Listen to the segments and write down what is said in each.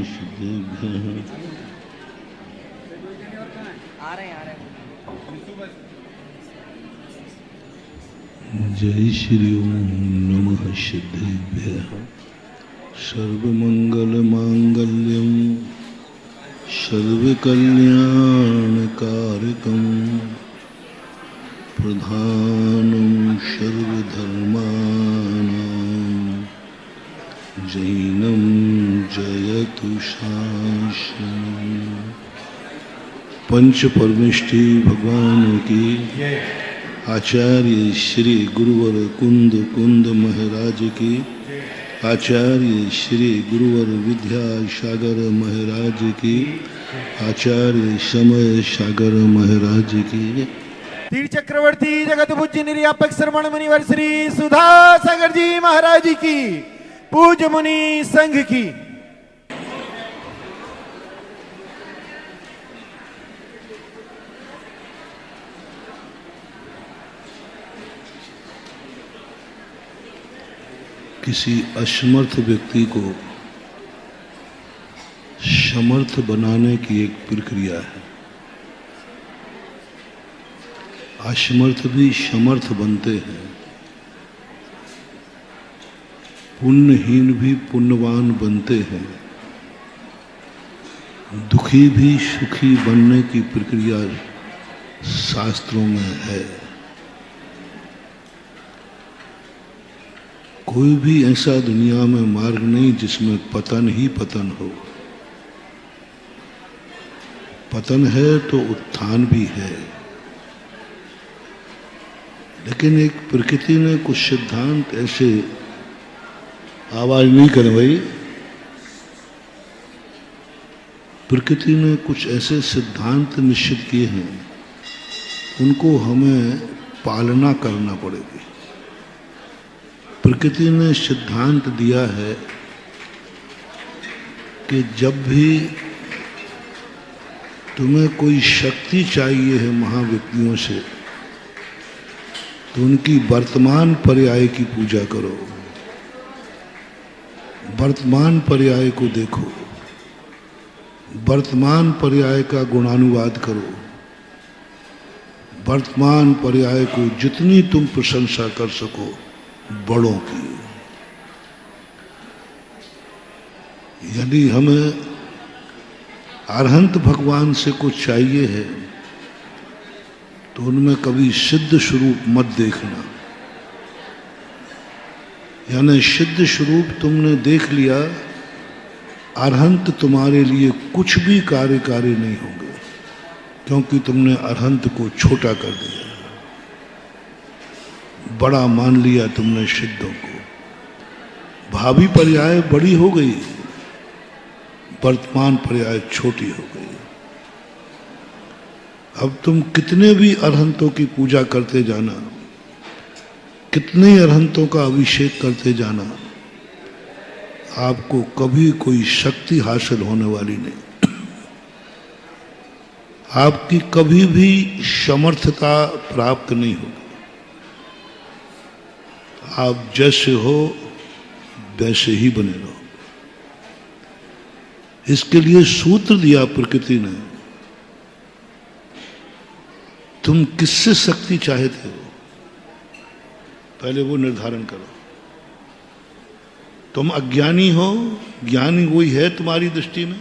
सिद्धेभ्यः। आ रहे हैं जय श्री ओम नमः सिद्धेभ्यः। सर्वमंगलमांगल्यं सर्वकल्याणकारकं प्रधानं सर्वधर्माणां जैनं जयतु शासनम्। पंच परमेष्ठी भगवान की, आचार्य श्री गुरुवर कुंद महाराज की, आचार्य श्री गुरुवर विद्यासागर महाराज की, आचार्य समय सागर महाराज की। तीर चक्रवर्ती जगत पूज्य निर्यापक श्रमण मुनिवर श्री सुधा सागर जी महाराज की, पूज्य मुनि संघ की। किसी असमर्थ व्यक्ति को समर्थ बनाने की एक प्रक्रिया है। असमर्थ भी समर्थ बनते हैं, पुण्यहीन भी पुण्यवान बनते हैं, दुखी भी सुखी बनने की प्रक्रिया शास्त्रों में है। कोई भी ऐसा दुनिया में मार्ग नहीं जिसमें पतन ही पतन हो। पतन है तो उत्थान भी है, लेकिन एक प्रकृति ने कुछ सिद्धांत ऐसे, आवाज नहीं कर भाई, प्रकृति ने कुछ ऐसे सिद्धांत निश्चित किए हैं, उनको हमें पालना करना पड़ेगी। प्रकृति ने सिद्धांत दिया है कि जब भी तुम्हें कोई शक्ति चाहिए है महाव्यक्तियों से, तो उनकी वर्तमान पर्याय की पूजा करो, वर्तमान पर्याय को देखो, वर्तमान पर्याय का गुणानुवाद करो, वर्तमान पर्याय को जितनी तुम प्रशंसा कर सको बड़ों की। यदि हमें अरहंत भगवान से कुछ चाहिए है तो उनमें कभी सिद्ध स्वरूप मत देखना। यानी सिद्ध स्वरूप तुमने देख लिया, अरहंत तुम्हारे लिए कुछ भी कार्यकारी नहीं होंगे, क्योंकि तुमने अरहंत को छोटा कर दिया, बड़ा मान लिया तुमने सिद्धों को। भावी पर्याय बड़ी हो गई, वर्तमान पर्याय छोटी हो गई। अब तुम कितने भी अरहंतों की पूजा करते जाना, कितने अरहंतों का अभिषेक करते जाना, आपको कभी कोई शक्ति हासिल होने वाली नहीं। आपकी कभी भी समर्थता प्राप्त नहीं होगी। आप जैसे हो वैसे ही बने रहो। इसके लिए सूत्र दिया प्रकृति ने। तुम किससे शक्ति चाहते हो, पहले वो निर्धारण करो। तुम अज्ञानी हो, ज्ञानी वही है तुम्हारी दृष्टि में।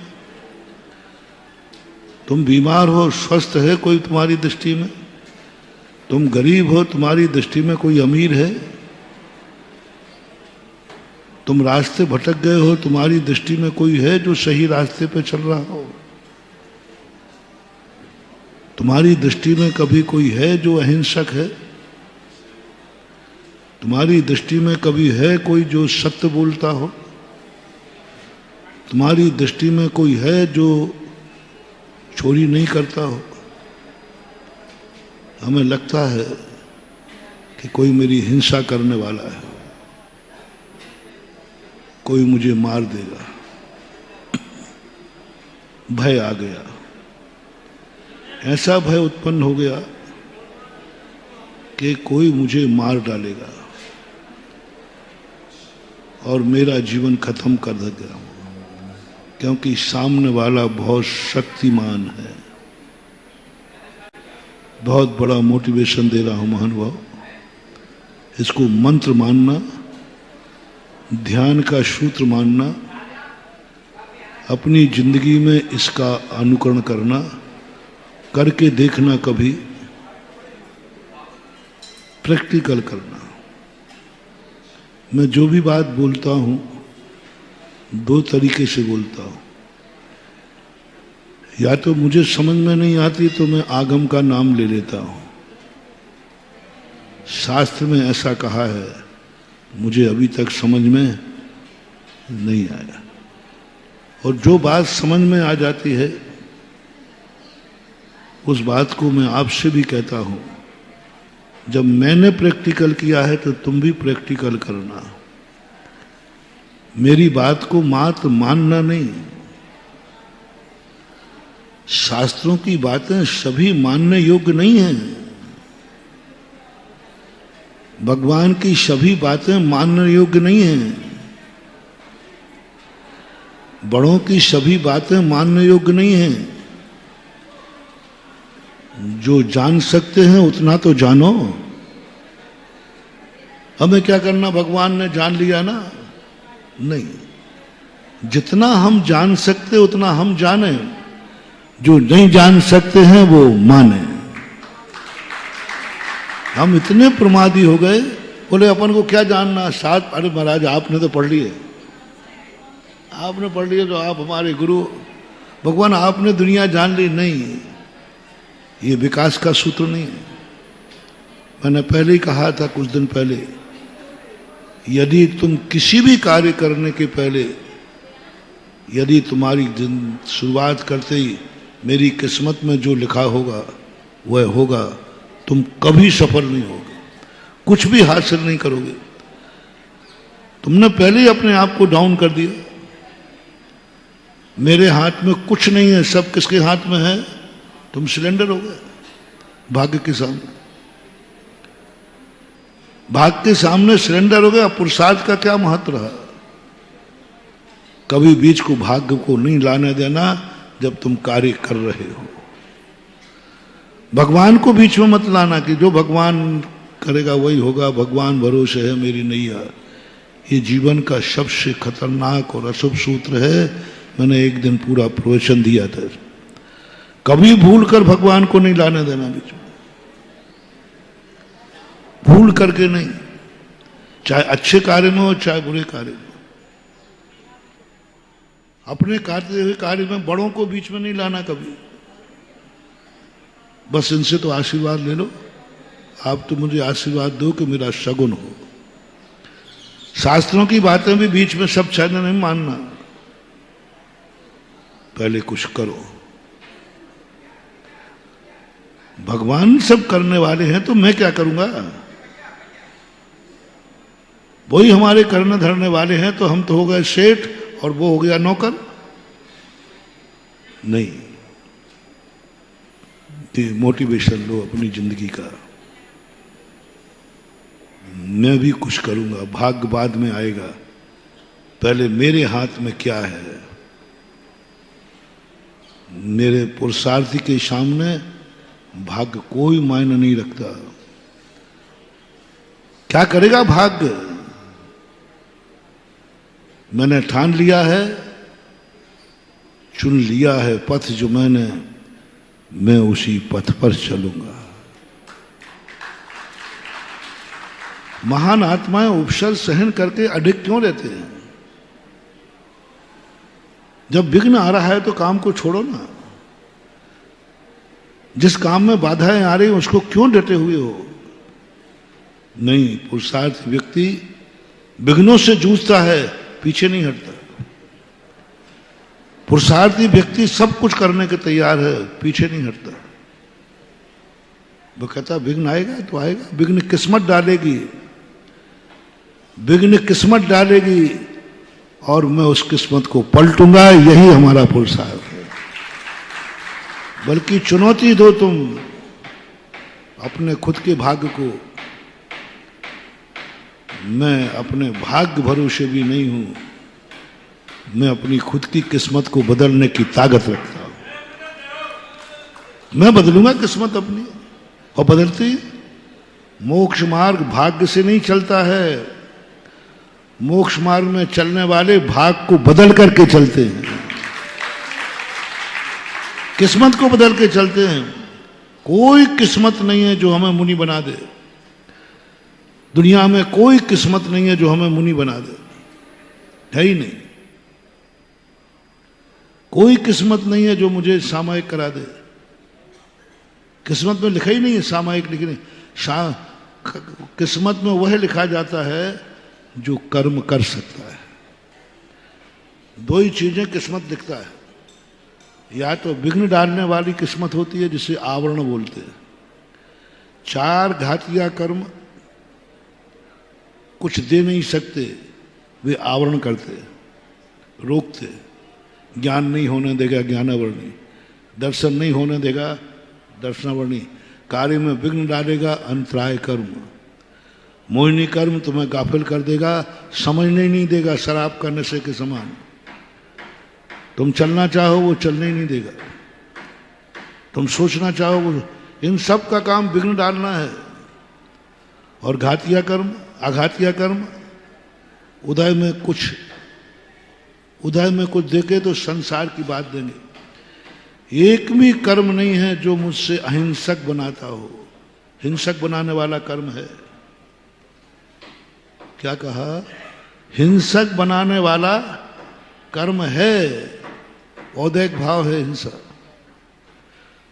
तुम बीमार हो, स्वस्थ है कोई तुम्हारी दृष्टि में। तुम गरीब हो, तुम्हारी दृष्टि में कोई अमीर है। तुम रास्ते भटक गए हो, तुम्हारी दृष्टि में कोई है जो सही रास्ते पे चल रहा हो। तुम्हारी दृष्टि में कभी कोई है जो अहिंसक है। तुम्हारी दृष्टि में कभी है कोई जो सत्य बोलता हो। तुम्हारी दृष्टि में कोई है जो चोरी नहीं करता हो। हमें लगता है कि कोई मेरी हिंसा करने वाला है, कोई मुझे मार देगा। भय आ गया, ऐसा भय उत्पन्न हो गया कि कोई मुझे मार डालेगा और मेरा जीवन खत्म कर देगा। क्योंकि सामने वाला बहुत शक्तिमान है। बहुत बड़ा मोटिवेशन दे रहा हूं महानुभाव। इसको मंत्र मानना, ध्यान का सूत्र मानना, अपनी जिंदगी में इसका अनुकरण करना, करके देखना, कभी प्रैक्टिकल करना। मैं जो भी बात बोलता हूं दो तरीके से बोलता हूं। या तो मुझे समझ में नहीं आती तो मैं आगम का नाम ले लेता हूं। शास्त्र में ऐसा कहा है, मुझे अभी तक समझ में नहीं आया। और जो बात समझ में आ जाती है उस बात को मैं आपसे भी कहता हूं, जब मैंने प्रैक्टिकल किया है तो तुम भी प्रैक्टिकल करना। मेरी बात को मात्र मानना नहीं। शास्त्रों की बातें सभी मानने योग्य नहीं हैं। भगवान की सभी बातें मानने योग्य नहीं हैं। बड़ों की सभी बातें मानने योग्य नहीं हैं। जो जान सकते हैं उतना तो जानो। हमें क्या करना, भगवान ने जान लिया ना? नहीं, जितना हम जान सकते उतना हम जाने, जो नहीं जान सकते हैं वो माने। हम इतने प्रमादी हो गए, बोले अपन को क्या जानना, साथ। अरे महाराज आपने तो पढ़ लिए, आपने पढ़ लिए तो आप हमारे गुरु। भगवान आपने दुनिया जान ली, नहीं, ये विकास का सूत्र नहीं है। मैंने पहले ही कहा था कुछ दिन पहले, यदि तुम किसी भी कार्य करने के पहले, यदि तुम्हारी शुरुआत करते ही मेरी किस्मत में जो लिखा होगा वह होगा, तुम कभी सफल नहीं होगे, कुछ भी हासिल नहीं करोगे। तुमने पहले ही अपने आप को डाउन कर दिया। मेरे हाथ में कुछ नहीं है, सब किसके हाथ में है? तुम सिलेंडर हो गए भाग्य के सामने। भाग्य के सामने सिलेंडर हो गया। पुरुषार्थ का क्या महत्व रहा? कभी बीच को भाग्य को नहीं लाने देना जब तुम कार्य कर रहे हो। भगवान को बीच में मत लाना कि जो भगवान करेगा वही होगा, भगवान भरोसे है मेरी नैया। ये जीवन का सबसे खतरनाक और अशुभ सूत्र है। मैंने एक दिन पूरा प्रवचन दिया था। कभी भूल कर भगवान को नहीं लाने देना बीच में, भूल करके नहीं, चाहे अच्छे कार्य में हो चाहे बुरे कार्य में। अपने करते हुए कार्य में बड़ों को बीच में नहीं लाना कभी। बस इनसे तो आशीर्वाद ले लो, आप तो मुझे आशीर्वाद दो कि मेरा शगुन हो। शास्त्रों की बातें भी बीच में सब छाने नहीं मानना, पहले कुछ करो। भगवान सब करने वाले हैं तो मैं क्या करूंगा? वही हमारे करने धरने वाले हैं, तो हम तो हो गए सेठ और वो हो गया नौकर। नहीं, मोटिवेशन लो अपनी जिंदगी का। मैं भी कुछ करूंगा, भाग्य बाद में आएगा, पहले मेरे हाथ में क्या है। मेरे पुरुषार्थी के सामने भाग्य कोई मायने नहीं रखता। क्या करेगा भाग्य? मैंने ठान लिया है, चुन लिया है पथ जो मैंने, मैं उसी पथ पर चलूंगा। महान आत्माएं उपसर्ग सहन करके अडिग क्यों रहते हैं? जब विघ्न आ रहा है तो काम को छोड़ो ना। जिस काम में बाधाएं आ रही हैं उसको क्यों डटे हुए हो? नहीं, पुरुषार्थी व्यक्ति विघ्नों से जूझता है, पीछे नहीं हटता। पुरुषार्थी व्यक्ति सब कुछ करने के तैयार है, पीछे नहीं हटता। वो कहता विघ्न आएगा तो आएगा, विघ्न किस्मत डालेगी, विघ्न किस्मत डालेगी और मैं उस किस्मत को पलटूंगा। यही हमारा पुरुषार्थ है। बल्कि चुनौती दो तुम अपने खुद के भाग्य को। मैं अपने भाग्य भरोसे भी नहीं हूं, मैं अपनी खुद की किस्मत को बदलने की ताकत रखता हूं। मैं बदलूंगा किस्मत अपनी, और बदलती है। मोक्ष मार्ग भाग्य से नहीं चलता है, मोक्ष मार्ग में चलने वाले भाग को बदल करके चलते हैं, किस्मत को बदल के चलते हैं। कोई किस्मत नहीं है जो हमें मुनि बना दे, दुनिया में कोई किस्मत नहीं है जो हमें मुनि बना दे, है ही नहीं। कोई किस्मत नहीं है जो मुझे सामायिक करा दे, किस्मत में लिखा ही नहीं है सामायिक लिखने। किस्मत में वह लिखा जाता है जो कर्म कर सकता है। दो ही चीजें किस्मत लिखता है, या तो विघ्न डालने वाली किस्मत होती है जिसे आवरण बोलते हैं। 4 घातिया कर्म कुछ दे नहीं सकते, वे आवरण करते, रोकते। ज्ञान नहीं होने देगा ज्ञानावरणी, दर्शन नहीं होने देगा दर्शनावरणी, कार्य में विघ्न डालेगा अंतराय कर्म, मोहिनी कर्म तुम्हें गाफिल कर देगा, समझने ही नहीं देगा, शराब का नशे के समान। तुम चलना चाहो वो चलने ही नहीं देगा, तुम सोचना चाहो वो, इन सब का काम विघ्न डालना है। और घातिया कर्म, आघातिया कर्म, उदय में कुछ देके तो संसार की बात देंगे। एक भी कर्म नहीं है जो मुझसे अहिंसक बनाता हो, हिंसक बनाने वाला कर्म है। क्या कहा? हिंसक बनाने वाला कर्म है। औदैक भाव है हिंसा,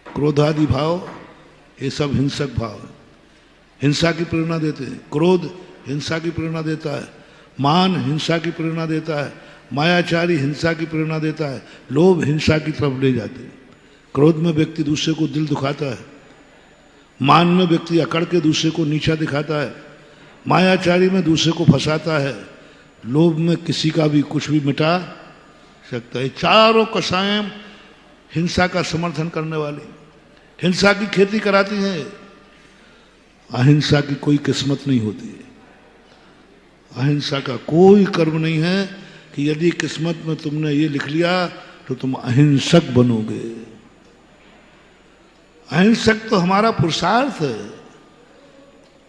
क्रोधादि भाव, ये सब हिंसक भाव है, हिंसा की प्रेरणा देते हैं। क्रोध हिंसा की प्रेरणा देता है, मान हिंसा की प्रेरणा देता है, मायाचारी हिंसा की प्रेरणा देता है, लोभ हिंसा की तरफ ले जाते हैं। क्रोध में व्यक्ति दूसरे को दिल दुखाता है, मान में व्यक्ति अकड़ के दूसरे को नीचा दिखाता है, मायाचारी में दूसरे को फंसाता है, लोभ में किसी का भी कुछ भी मिटा सकता है। चारों कसाएं हिंसा का समर्थन करने वाली, हिंसा की खेती कराती हैं। अहिंसा की कोई किस्मत नहीं होती है, अहिंसा का कोई कर्म नहीं है कि यदि किस्मत में तुमने ये लिख लिया तो तुम अहिंसक बनोगे। अहिंसक तो हमारा पुरुषार्थ है,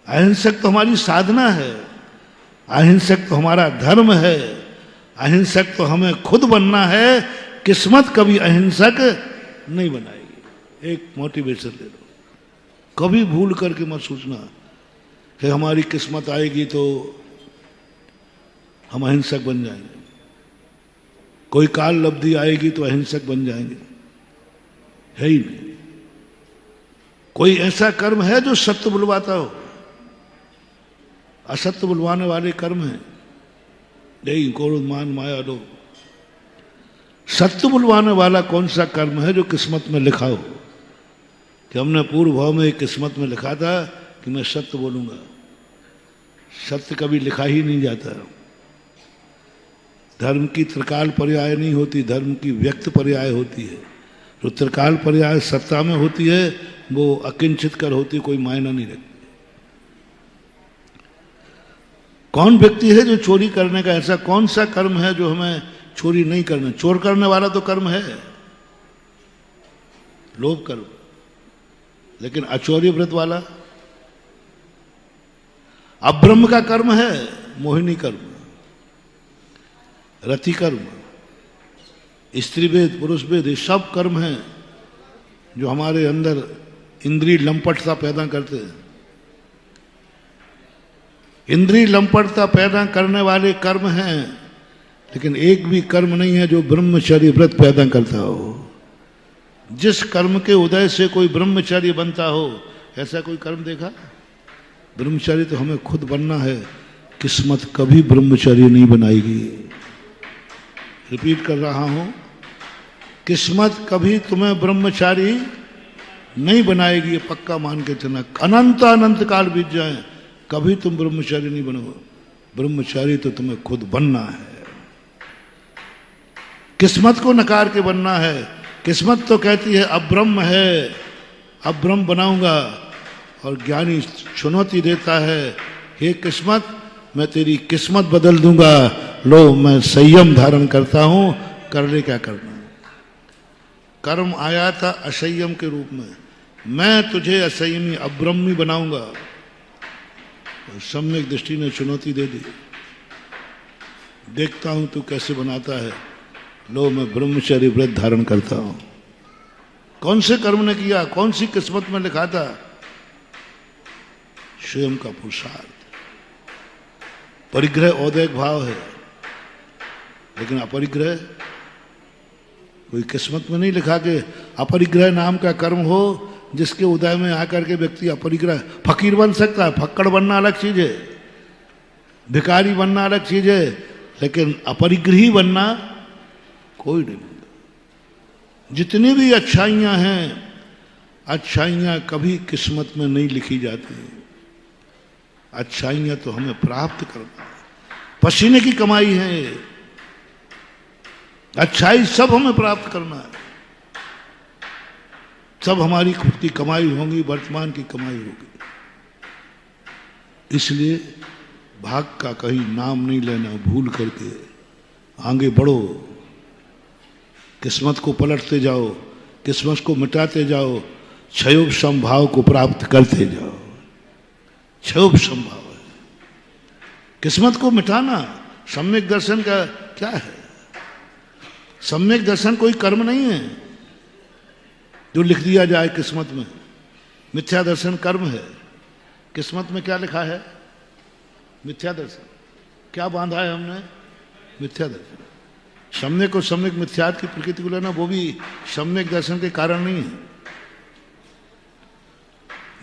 अहिंसक तो हमारी साधना है, अहिंसक तो हमारा धर्म है, अहिंसक तो हमें खुद बनना है। किस्मत कभी अहिंसक नहीं बनाएगी। एक मोटिवेशन ले लो, कभी भूल करके मत सोचना कि हमारी किस्मत आएगी तो हम अहिंसक बन जाएंगे, कोई काल लब्धि आएगी तो अहिंसक बन जाएंगे, है ही नहीं। कोई ऐसा कर्म है जो सत्य बुलवाता हो? असत्य बुलवाने वाले कर्म हैं, यही क्रोध मान माया लोभ। सत्य बुलवाने वाला कौन सा कर्म है जो किस्मत में लिखा हो कि हमने पूर्व भाव में किस्मत में लिखा था कि मैं सत्य बोलूंगा? सत्य कभी लिखा ही नहीं जाता। धर्म की त्रिकाल पर्याय नहीं होती, धर्म की व्यक्त पर्याय होती है। जो त्रिकाल पर्याय सत्ता में होती है वो अकिंचित कर होती, कोई मायना नहीं रखती। कौन व्यक्ति है जो चोरी करने का, ऐसा कौन सा कर्म है जो हमें चोरी नहीं करना? चोर करने वाला तो कर्म है लोभ कर्म, लेकिन अचौर्य व्रत वाला अब्रह्म का कर्म है मोहिनी कर्म, रति कर्म, स्त्री भेद पुरुष भेद, ये सब कर्म हैं जो हमारे अंदर इंद्रिय लंपटता पैदा करते हैं। इंद्रिय लंपटता पैदा करने वाले कर्म हैं, लेकिन एक भी कर्म नहीं है जो ब्रह्मचर्य व्रत पैदा करता हो। जिस कर्म के उदय से कोई ब्रह्मचर्य बनता हो, ऐसा कोई कर्म देखा? ब्रह्मचर्य तो हमें खुद बनना है, किस्मत कभी ब्रह्मचर्य नहीं बनाएगी। रिपीट कर रहा हूं, किस्मत कभी तुम्हें ब्रह्मचारी नहीं बनाएगी, ये पक्का मान के चलना। अनंत अनंत काल बीत जाए कभी तुम ब्रह्मचारी नहीं बनोगे। ब्रह्मचारी तो तुम्हें खुद बनना है, किस्मत को नकार के बनना है। किस्मत तो कहती है अब ब्रह्म है, अब ब्रह्म बनाऊंगा, और ज्ञानी चुनौती देता है, हे किस्मत मैं तेरी किस्मत बदल दूंगा, लो मैं संयम धारण करता हूं, कर ले क्या करना। कर्म आया था असंयम के रूप में, मैं तुझे असंयमी अब्रह्मी बनाऊंगा। और सम्यक दृष्टि ने चुनौती दे दी, देखता हूं तू कैसे बनाता है। लो मैं ब्रह्मचर्य व्रत धारण करता हूं। कौन से कर्म ने किया, कौन सी किस्मत में लिखा था? स्वयं का पुरुषार्थ। परिग्रह औदैक भाव है, लेकिन अपरिग्रह कोई किस्मत में नहीं लिखा कि अपरिग्रह नाम का कर्म हो जिसके उदय में आकर के व्यक्ति अपरिग्रह। फकीर बन सकता है, फक्कड़ बनना अलग चीज है, भिखारी बनना अलग चीज है, लेकिन अपरिग्रही बनना कोई नहीं। जितनी भी अच्छाइयां हैं, अच्छाइयां कभी किस्मत में नहीं लिखी जाती। अच्छाइयां तो हमें प्राप्त करना है, पसीने की कमाई है। अच्छाई सब हमें प्राप्त करना है, सब हमारी खुद की कमाई होगी, वर्तमान की कमाई होगी। इसलिए भाग का कहीं नाम नहीं लेना, भूल करके आगे बढ़ो, किस्मत को पलटते जाओ, किस्मत को मिटाते जाओ, क्षयोप संभाव को प्राप्त करते जाओ। क्षयोप संभाव है किस्मत को मिटाना। सम्यक दर्शन का क्या है? सम्यक दर्शन कोई कर्म नहीं है जो लिख दिया जाए किस्मत में। मिथ्या दर्शन कर्म है। किस्मत में क्या लिखा है? मिथ्या दर्शन। क्या बांधा है हमने? मिथ्या दर्शन। सम्यक को सम्यक मिथ्यात की प्रकृति को लेना, वो भी सम्यक दर्शन के कारण नहीं है।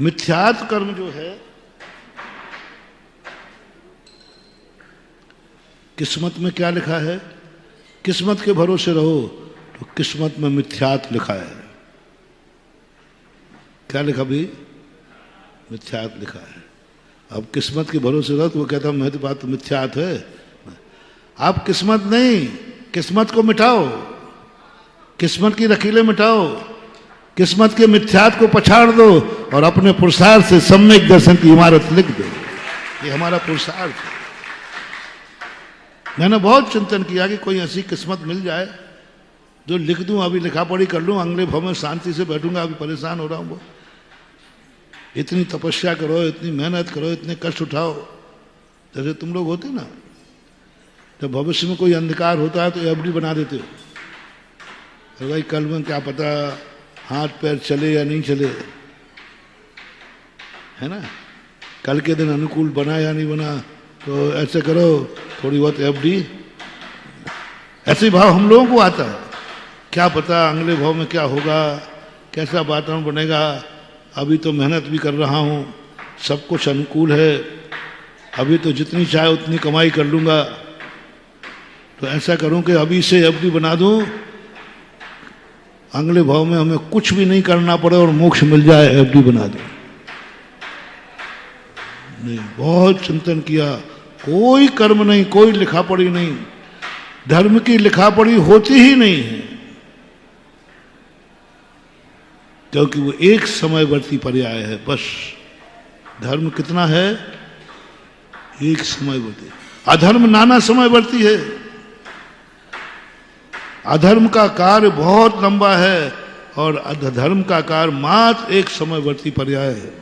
मिथ्यात कर्म जो है किस्मत में क्या लिखा है? किस्मत के भरोसे रहो तो किस्मत में मिथ्यात लिखा है। क्या लिखा भी? मिथ्यात लिखा है। अब किस्मत के भरोसे रहो तो वो कहता मेरी बात तो मिथ्यात है। आप किस्मत नहीं, किस्मत को मिटाओ, किस्मत की रकीलें मिटाओ, किस्मत के मिथ्यात को पछाड़ दो और अपने पुरुषार्थ से सम्यक दर्शन की इमारत लिख दो। ये हमारा पुरुषार्थ है। मैंने बहुत चिंतन किया कि कोई ऐसी किस्मत मिल जाए जो लिख दूं, अभी लिखा पढ़ी कर लूं, अगले भाव में शांति से बैठूंगा। अभी परेशान हो रहा हूं। वो इतनी तपस्या करो, इतनी मेहनत करो, इतने कष्ट उठाओ, जैसे तुम लोग होते ना, जब भविष्य में कोई अंधकार होता है तो एफडी बना देते हो। अरे भाई कल में क्या पता हाथ पैर चले या नहीं चले, है ना, कल के दिन अनुकूल बना या नहीं बना, तो ऐसे करो थोड़ी बहुत एफडी। ऐसे भाव हम लोगों को आता है। क्या पता अगले भाव में क्या होगा, कैसा वातावरण बनेगा। अभी तो मेहनत भी कर रहा हूँ, सब कुछ अनुकूल है, अभी तो जितनी चाहे उतनी कमाई कर लूँगा, तो ऐसा करूँ कि अभी से एफडी बना दूँ, अगले भाव में हमें कुछ भी नहीं करना पड़े और मोक्ष मिल जाए, एफडी बना दूँ। नहीं, बहुत चिंतन किया, कोई कर्म नहीं, कोई लिखा पढ़ी नहीं, धर्म की लिखा पढ़ी होती ही नहीं है, क्योंकि वो एक समयवर्ती पर्याय है बस। धर्म कितना है? एक समयवर्ती। अधर्म नाना समयवर्ती है। अधर्म का कार्य बहुत लंबा है और अधर्म का कार्य मात्र एक समयवर्ती पर्याय है।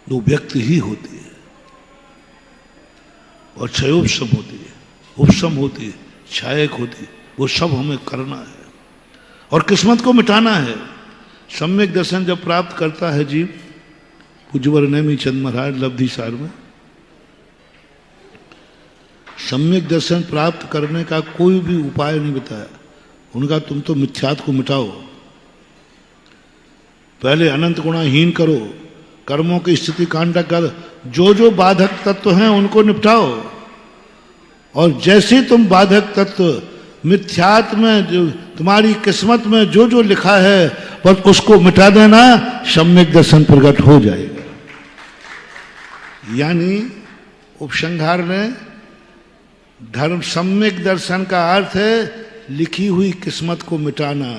दो व्यक्ति ही होती है और क्षयोपशम होती है, उपशम होती है, क्षयक होती है। वो सब हमें करना है और किस्मत को मिटाना है। सम्यक दर्शन जब प्राप्त करता है जीव, पूज्यवर नेमी चंद महाराज लब्धि सार में, सम्यक दर्शन प्राप्त करने का कोई भी उपाय नहीं बताया उनका। तुम तो मिथ्यात को मिटाओ, पहले अनंत गुणाहीन करो, कर्मों की स्थिति कांडा कर, जो जो बाधक तत्व हैं उनको निपटाओ, और जैसे तुम बाधक तत्व मिथ्यात में, जो तुम्हारी किस्मत में जो जो लिखा है बस उसको मिटा देना, सम्यक दर्शन प्रकट हो जाएगा। यानी उपसंहार में धर्म सम्यक दर्शन का अर्थ है लिखी हुई किस्मत को मिटाना।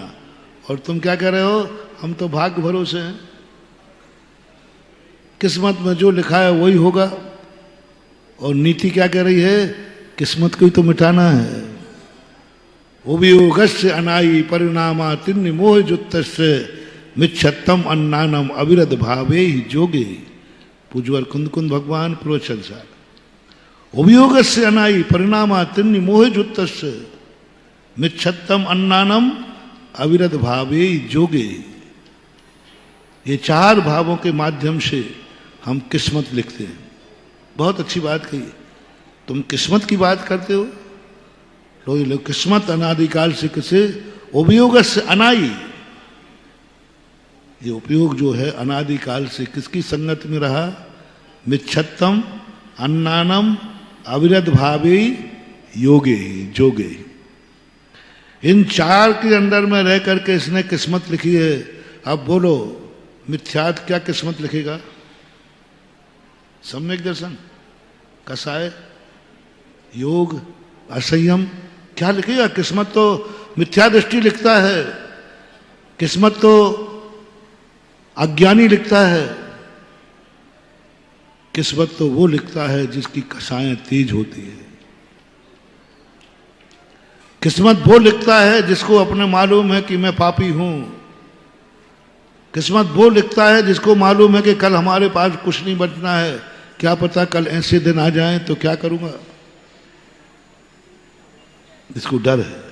और तुम क्या कह रहे हो? हम तो भाग्य भरोसे हैं, किस्मत में जो लिखा है वही होगा। और नीति क्या कह रही है? किस्मत को ही तो मिटाना है। उभियोगस्य अनायि परिणामा तिन्नि मोह जुत्तस्य मिच्छत्तम अन्नानम अविरत भावे ही जोगे। पूज्यवर कुंद कुंद भगवान प्रवचन सार। उभियोगस्य अनायि परिणामा तिन्नि मोह जुत्तस्य मिच्छत्तम अन्नानम अविरत भावे ही जोगे। ये चार भावों के माध्यम से हम किस्मत लिखते हैं। बहुत अच्छी बात कही। तुम किस्मत की बात करते हो, लोग किस्मत अनादिकाल से किसे उपयोग से अनाई, ये उपयोग जो है अनादिकाल से किसकी संगत में रहा? मिच्छत्तम अन्नानम अविरत भावे योगे जोगे। इन चार के अंदर में रह करके इसने किस्मत लिखी है। अब बोलो मिथ्यात क्या किस्मत लिखेगा? सम्यक दर्शन, कसाय, योग, असंयम क्या लिखेगा? किस्मत तो मिथ्या दृष्टि लिखता है, किस्मत तो अज्ञानी लिखता है, किस्मत तो वो लिखता है जिसकी कसाएं तेज होती है। किस्मत वो लिखता है जिसको अपने मालूम है कि मैं पापी हूं। किस्मत वो लिखता है जिसको मालूम है कि कल हमारे पास कुछ नहीं बचना है, क्या पता कल ऐसे दिन आ जाएं तो क्या करूंगा। जिसको डर है,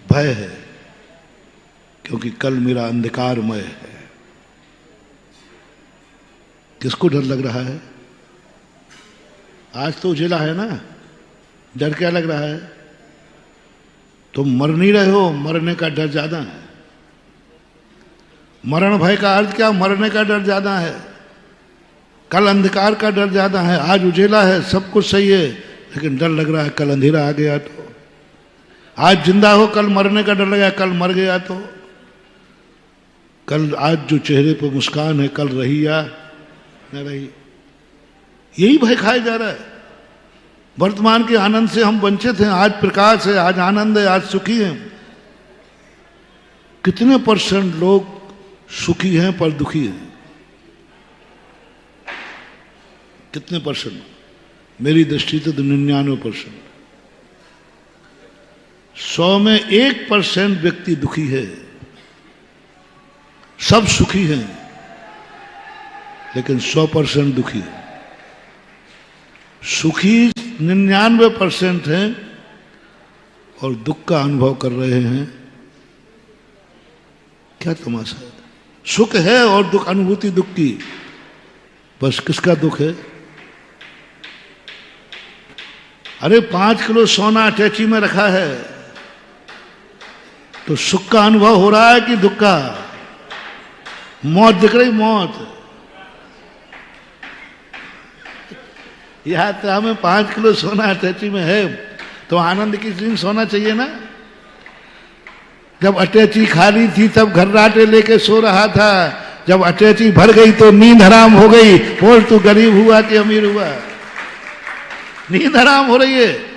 भय है, क्योंकि कल मेरा अंधकारमय है। किसको डर लग रहा है? आज तो उजेला है ना, डर क्या लग रहा है? तुम मर नहीं रहे हो, मरने का डर ज्यादा है। मरण भय का अर्थ क्या? मरने का डर ज्यादा है। कल अंधकार का डर ज्यादा है। आज उजेला है, सब कुछ सही है, लेकिन डर लग रहा है कल अंधेरा आ गया तो। आज जिंदा हो, कल मरने का डर लगा, कल मर गया तो। कल आज जो चेहरे पर मुस्कान है, कल रही या न रही, यही भय खाया जा रहा है। वर्तमान के आनंद से हम वंचित हैं। आज प्रकाश है, आज आनंद है, आज सुखी हैं। कितने % लोग सुखी हैं पर दुखी हैं? कितने %? मेरी दृष्टि से तो 99%। 100 में 1% व्यक्ति दुखी है। सब सुखी हैं, लेकिन 100% दुखी है। सुखी 99% हैं और दुख का अनुभव कर रहे हैं। क्या तमाशा है? सुख है और दुख, अनुभूति दुख की। बस किसका दुख है? अरे 5 किलो सोना अटैची में रखा है, तो सुख का अनुभव हो रहा है कि दुख का? मौत दिख रही, मौत। यहां तो हमें 5 किलो सोना अटैची में है, तो आनंद की दिन सोना चाहिए ना। जब अटैची खाली थी तब घर्राटे लेके सो रहा था, जब अटैची भर गई तो नींद हराम हो गई। बोल तू गरीब हुआ कि अमीर हुआ? नींद हराम हो रही है।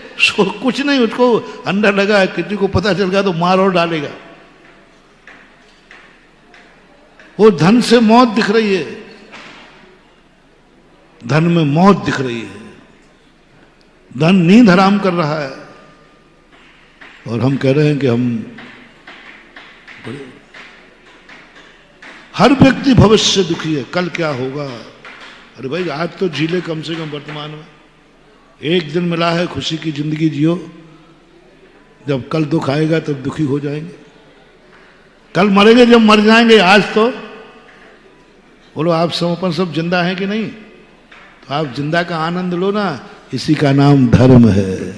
कुछ नहीं, उसको अंदर लगा है, किसी को पता चल गया तो मार और डालेगा। वो धन से मौत दिख रही है, धन में मौत दिख रही है। धन नींद हराम कर रहा है और हम कह रहे हैं कि हम हर व्यक्ति भविष्य से दुखी है, कल क्या होगा। अरे भाई आज तो जी ले कम से कम, वर्तमान में एक दिन मिला है, खुशी की जिंदगी जियो। जब कल दुख आएगा तब दुखी हो जाएंगे। कल मरेंगे जब मर जाएंगे। आज तो बोलो आप समर्पण सब जिंदा हैं कि नहीं? तो आप जिंदा का आनंद लो ना, इसी का नाम धर्म है।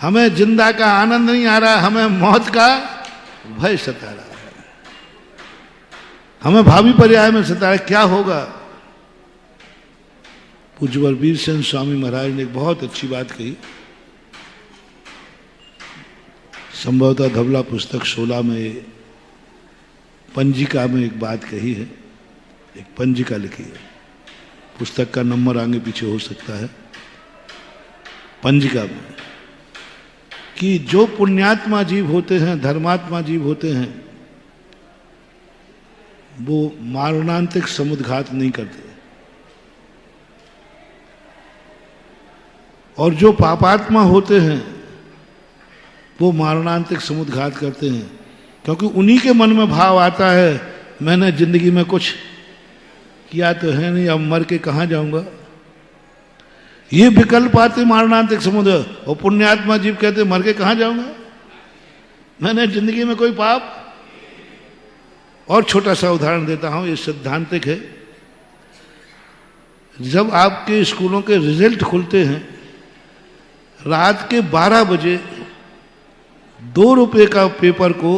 हमें जिंदा का आनंद नहीं आ रहा, हमें मौत का भय सता रहा है। हमें भावी पर्याय में सता रहा है, क्या होगा। पूज्यवर वीरसेन स्वामी महाराज ने एक बहुत अच्छी बात कही। संभवतः धवला पुस्तक 16 में पंजिका में एक बात कही है, एक पंजिका लिखी है। पुस्तक का नंबर आगे पीछे हो सकता है। पंजिका में कि जो पुण्यात्मा जीव होते हैं, धर्मात्मा जीव होते हैं, वो मारणांतिक समुद्घात नहीं करते। और जो पापात्मा होते हैं वो मारणांतिक समुद्घात करते हैं, क्योंकि उन्हीं के मन में भाव आता है मैंने जिंदगी में कुछ किया तो है नहीं, अब मर के कहाँ जाऊंगा। ये विकल्प आते मारणांतिक समुद्र, और पुण्यात्मा जीव कहते मर के कहाँ जाऊंगा, मैंने जिंदगी में कोई पाप। और छोटा सा उदाहरण देता हूं, ये सिद्धांतिक है। जब आपके स्कूलों के रिजल्ट खुलते हैं रात के 12 बजे 2 रुपए का पेपर को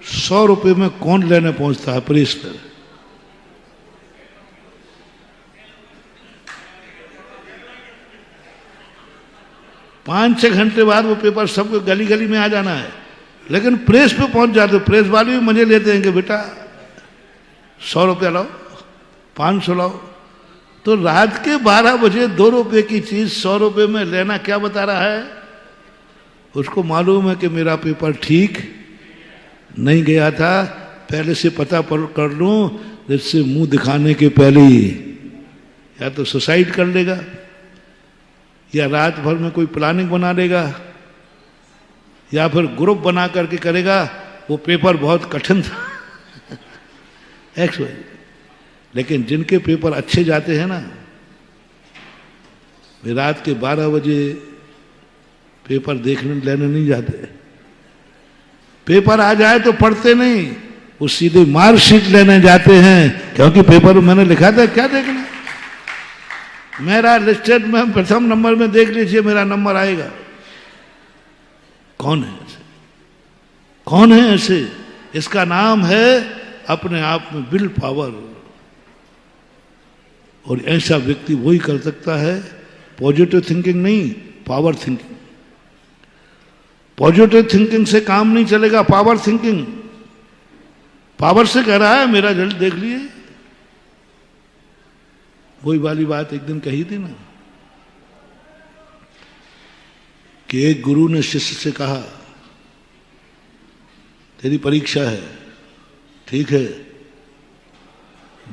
100 रुपए में कौन लेने पहुंचता है प्रेस पर? पांच 6 घंटे बाद वो पेपर सबको गली गली में आ जाना है, लेकिन प्रेस पे पहुंच जाते, प्रेस वाले भी मजे लेते हैं कि बेटा 100 रुपया लाओ, 500 लाओ। तो रात के 12 बजे 2 रुपए की चीज 100 रुपए में लेना क्या बता रहा है? उसको मालूम है कि मेरा पेपर ठीक नहीं गया था, पहले से पता कर लूं, जिससे मुंह दिखाने के पहले ही या तो सुसाइड कर लेगा या रात भर में कोई प्लानिंग बना लेगा या फिर ग्रुप बना करके करेगा वो पेपर बहुत कठिन था लेकिन जिनके पेपर अच्छे जाते हैं ना, वे रात के 12 बजे पेपर देखने लेने नहीं जाते। पेपर आ जाए तो पढ़ते नहीं, वो सीधे मार्कशीट लेने जाते हैं, क्योंकि पेपर मैंने लिखा था क्या देखना, मेरा लिस्टेड में प्रथम नंबर में देख लीजिए, मेरा नंबर आएगा। कौन है ऐसे? कौन है ऐसे? इसका नाम है अपने आप में विल पावर। और ऐसा व्यक्ति वही कर सकता है, पॉजिटिव थिंकिंग नहीं, पावर थिंकिंग। पॉजिटिव थिंकिंग से काम नहीं चलेगा, पावर थिंकिंग। पावर से कह रहा है मेरा रिजल्ट देख लिए, वही वाली बात एक दिन कही थी ना कि एक गुरु ने शिष्य से कहा तेरी परीक्षा है, ठीक है,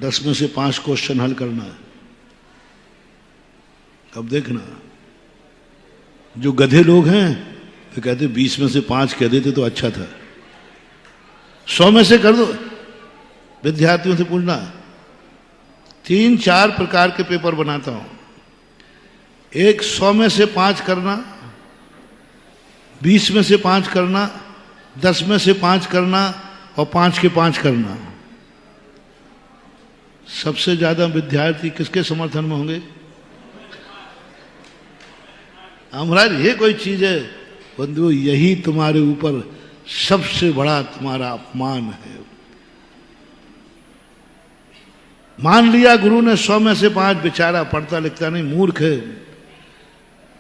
10 में से 5 क्वेश्चन हल करना है। अब देखना, जो गधे लोग हैं वे कहते 20 में से 5 कह देते तो अच्छा था, 100 में से कर दो। विद्यार्थियों से पूछना, 3-4 प्रकार के पेपर बनाता हूं, एक 100 में से 5 करना, 20 में से 5 करना, 10 में से 5 करना और 5 के 5 करना। सबसे ज्यादा विद्यार्थी किसके समर्थन में होंगे? महाराज ये कोई चीज है बंधु, यही तुम्हारे ऊपर सबसे बड़ा तुम्हारा अपमान है। मान लिया गुरु ने 100 में से 5, बेचारा पढ़ता लिखता नहीं, मूर्ख है।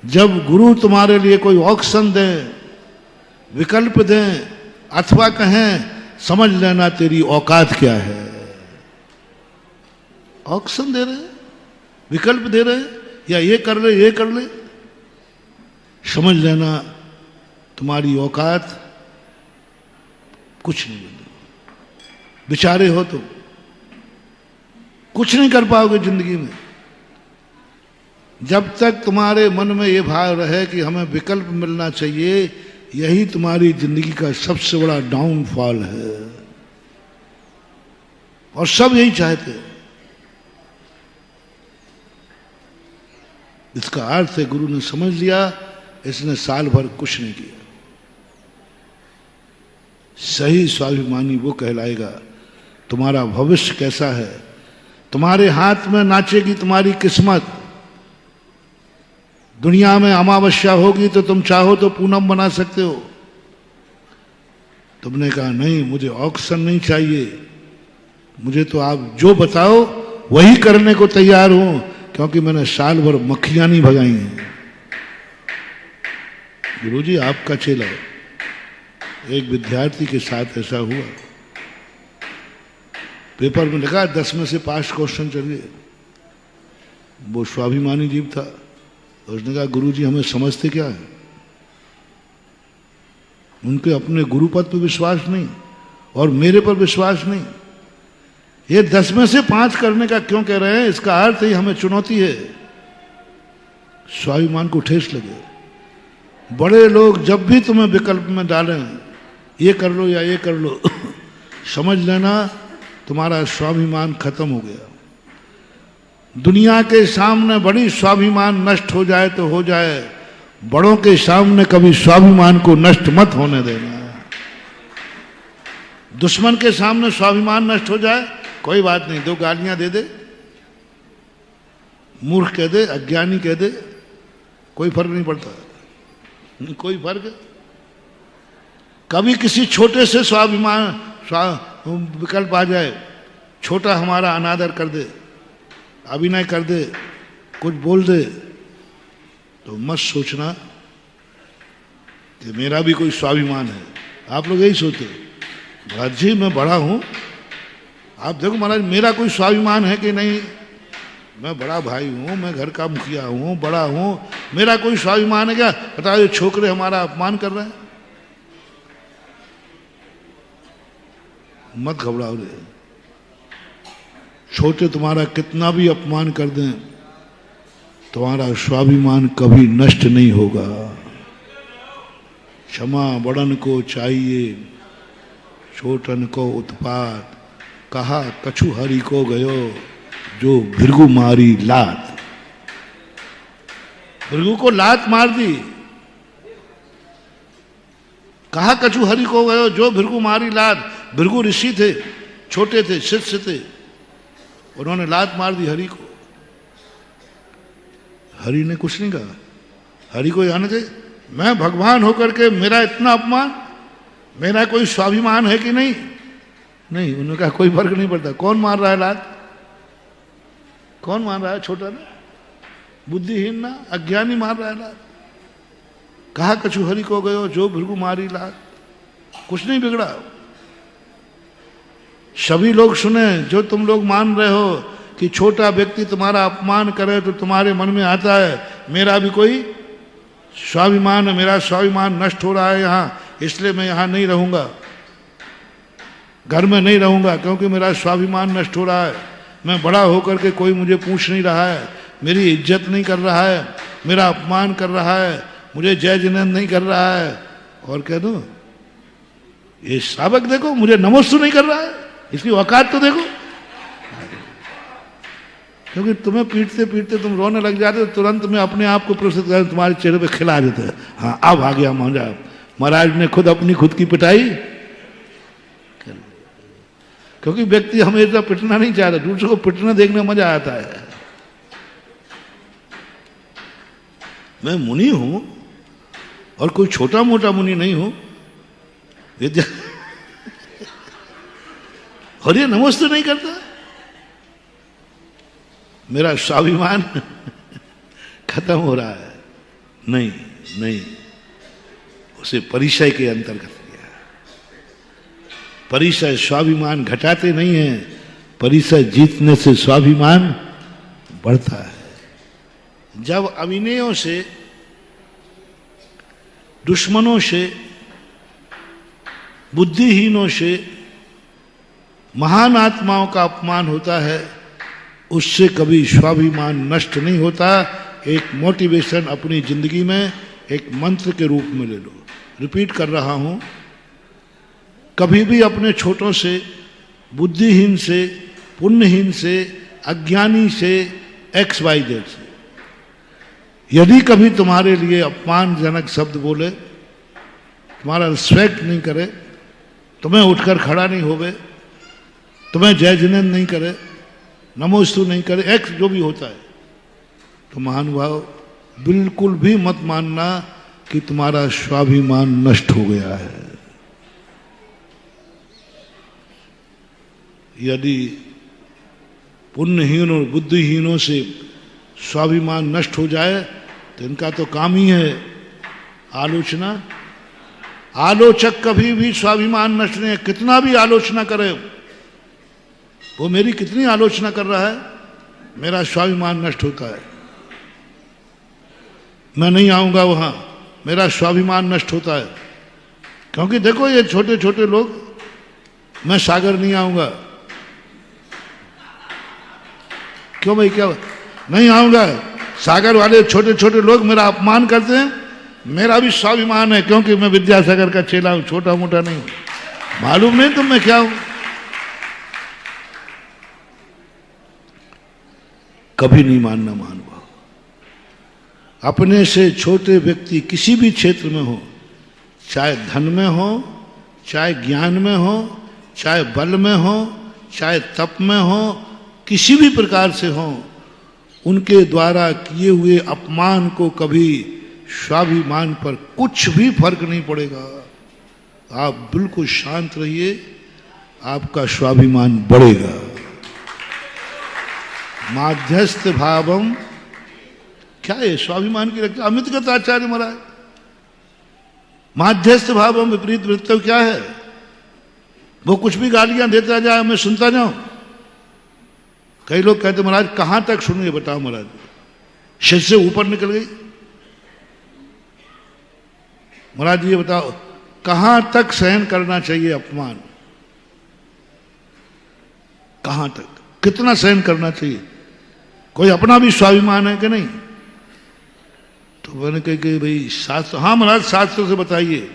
जब गुरु तुम्हारे लिए कोई ऑप्शन दे, विकल्प दें, अथवा कहें समझ लेना तेरी औकात क्या है। ऑप्शन दे रहे, विकल्प दे रहे, या ये कर ले ये कर ले, समझ लेना तुम्हारी औकात कुछ नहीं बनी। बेचारे हो तो कुछ नहीं कर पाओगे जिंदगी में। जब तक तुम्हारे मन में ये भाव रहे कि हमें विकल्प मिलना चाहिए, यही तुम्हारी जिंदगी का सबसे बड़ा डाउनफॉल है। और सब यही चाहते हैं। इसका अर्थ है गुरु ने समझ लिया, इसने साल भर कुछ नहीं किया। सही स्वाभिमानी वो कहलाएगा। तुम्हारा भविष्य कैसा है, तुम्हारे हाथ में नाचेगी तुम्हारी किस्मत। दुनिया में अमावस्या होगी तो तुम चाहो तो पूनम बना सकते हो। तुमने कहा नहीं, मुझे ऑक्शन नहीं चाहिए, मुझे तो आप जो बताओ वही करने को तैयार हूं, क्योंकि मैंने साल भर मक्खियां नहीं भगाई हैं। गुरुजी आपका चेला, एक विद्यार्थी के साथ ऐसा हुआ। पेपर में लिखा 10 में से 5 क्वेश्चन चलिए। वो स्वाभिमानी जीव था, उसने कहा गुरुजी हमें समझते क्या है। उनके अपने गुरुपद पर विश्वास नहीं और मेरे पर विश्वास नहीं। ये 10 में से 5 करने का क्यों कह रहे हैं? इसका अर्थ ही हमें चुनौती है। स्वाभिमान को ठेस लगे। बड़े लोग जब भी तुम्हें विकल्प में डालें, ये कर लो या ये कर लो, समझ लेना तुम्हारा स्वाभिमान खत्म हो गया। दुनिया के सामने बड़ी स्वाभिमान नष्ट हो जाए तो हो जाए, बड़ों के सामने कभी स्वाभिमान को नष्ट मत होने देना। दुश्मन के सामने स्वाभिमान नष्ट हो जाए कोई बात नहीं, दो गालियां दे दे, मूर्ख कह दे, अज्ञानी कह दे, कोई फर्क नहीं पड़ता, कोई फर्क। कभी किसी छोटे से स्वाभिमान विकल्प आ जाए, छोटा हमारा अनादर कर दे, अभिनय कर दे, कुछ बोल दे, तो मत सोचना कि मेरा भी कोई स्वाभिमान है। आप लोग यही सोचते महाराज जी मैं बड़ा हूं, आप देखो महाराज मेरा कोई स्वाभिमान है कि नहीं, मैं बड़ा भाई हूं, मैं घर का मुखिया हूं, बड़ा हूं, मेरा कोई स्वाभिमान है क्या? बताओ ये छोकरे हमारा अपमान कर रहे हैं। मत घबराओ रे, छोटे तुम्हारा कितना भी अपमान कर दें, तुम्हारा स्वाभिमान कभी नष्ट नहीं होगा। क्षमा बड़न को चाहिए, छोटन को उत्पात, कहा कछु हरि को गयो, जो भृगु मारी लात। भृगु को लात मार दी, कहा कछु हरि को गयो, जो भृगु मारी लात। भृगु ऋषि थे, छोटे थे, शिष्य थे, उन्होंने लात मार दी हरि को। हरि ने कुछ नहीं कहा। हरि को जाने थे मैं भगवान होकर के मेरा इतना अपमान, मेरा कोई स्वाभिमान है कि नहीं? नहीं, उन्होंने कहा कोई फर्क नहीं पड़ता। कौन मार रहा है लात? कौन मार रहा है? छोटा ना, बुद्धिहीन ना, अज्ञानी मार रहा है लात। कहा कछु हरि को गयो, जो भृगु मारी लात। कुछ नहीं बिगड़ा। सभी लोग सुने, जो तुम लोग मान रहे हो कि छोटा व्यक्ति तुम्हारा अपमान करे तो तुम्हारे मन में आता है मेरा भी कोई स्वाभिमान है, मेरा स्वाभिमान नष्ट हो रहा है यहाँ, इसलिए मैं यहाँ नहीं रहूंगा, घर में नहीं रहूंगा, क्योंकि मेरा स्वाभिमान नष्ट हो रहा है। मैं बड़ा होकर के कोई मुझे पूछ नहीं रहा है, मेरी इज्जत नहीं कर रहा है, मेरा अपमान कर रहा है, मुझे जय जिनेंद्र नहीं कर रहा है। और कह दो ये साबक देखो मुझे नमोस्तु नहीं कर रहा है, इसकी औकात तो देखो। क्योंकि तुम्हें पीटते पीटते तुम रोने लग जाते हो, तुरंत में अपने आप को प्रस्तुत कर तुम्हारे चेहरे पे खिला देते हैं। हाँ अब आ गया मजा। महाराज ने खुद अपनी खुद की पिटाई, क्योंकि व्यक्ति हमेशा पिटना नहीं चाहता, दूसरे को पिटना देखने में मजा आता है। मैं मुनि हूं और कोई छोटा मोटा मुनि नहीं हूं, विद्या और ये नमस्ते नहीं करता, मेरा स्वाभिमान खत्म हो रहा है। नहीं नहीं, उसे परिचय के अंतर्गत लिया। परिचय स्वाभिमान घटाते नहीं है, परिचय जीतने से स्वाभिमान बढ़ता है। जब अविनयों से, दुश्मनों से, बुद्धिहीनों से, महान आत्माओं का अपमान होता है, उससे कभी स्वाभिमान नष्ट नहीं होता। एक मोटिवेशन अपनी जिंदगी में एक मंत्र के रूप में ले लो। रिपीट कर रहा हूं, कभी भी अपने छोटों से, बुद्धिहीन से, पुण्यहीन से, अज्ञानी से, XYZ से यदि कभी तुम्हारे लिए अपमानजनक शब्द बोले, तुम्हारा रिस्पेक्ट नहीं करे, तुम्हें उठकर खड़ा नहीं होवे, तुम्हें जय जिनेंद्र नहीं करे, नमोस्तु नहीं करे, एक्स जो भी होता है, तो महानुभाव बिल्कुल भी मत मानना कि तुम्हारा स्वाभिमान नष्ट हो गया है। यदि पुण्यहीन और बुद्धिहीनों से स्वाभिमान नष्ट हो जाए तो इनका तो काम ही है आलोचना। आलोचक कभी भी स्वाभिमान नष्ट नहीं, कितना भी आलोचना करे, वो मेरी कितनी आलोचना कर रहा है, मेरा स्वाभिमान नष्ट होता है। मैं नहीं आऊंगा वहां, मेरा स्वाभिमान नष्ट होता है। क्योंकि देखो ये छोटे छोटे लोग, मैं सागर नहीं आऊंगा, क्यों भाई, क्या नहीं आऊंगा, सागर वाले छोटे छोटे लोग मेरा अपमान करते हैं, मेरा भी स्वाभिमान है, क्योंकि मैं विद्यासागर का चेला हूं, छोटा मोटा नहीं हूं। मालूम नहीं तुम मैं क्या हूं। कभी नहीं मानना महानुभाव। अपने से छोटे व्यक्ति किसी भी क्षेत्र में हो, चाहे धन में हो, चाहे ज्ञान में हो, चाहे बल में हो, चाहे तप में हो, किसी भी प्रकार से हो, उनके द्वारा किए हुए अपमान को कभी स्वाभिमान पर कुछ भी फर्क नहीं पड़ेगा। आप बिल्कुल शांत रहिए, आपका स्वाभिमान बढ़ेगा। माध्यस्थ भावम, क्या है स्वाभिमान की रक्षा? अमित गताचार्य महाराज, माध्यस्थ भावम विपरीत वृत्तव क्या है? वो कुछ भी गालियां देता जाए, मैं सुनता जाऊं। कई लोग कहते महाराज कहां तक सुनिए, बताओ महाराज, सिर से ऊपर निकल गई। महाराज ये बताओ कहां तक सहन करना चाहिए अपमान? कहां तक, कितना सहन करना चाहिए? कोई अपना भी स्वाभिमान है कि नहीं? तो मैंने कहा कि भाई शास्त्र, हाँ महाराज शास्त्र से बताइए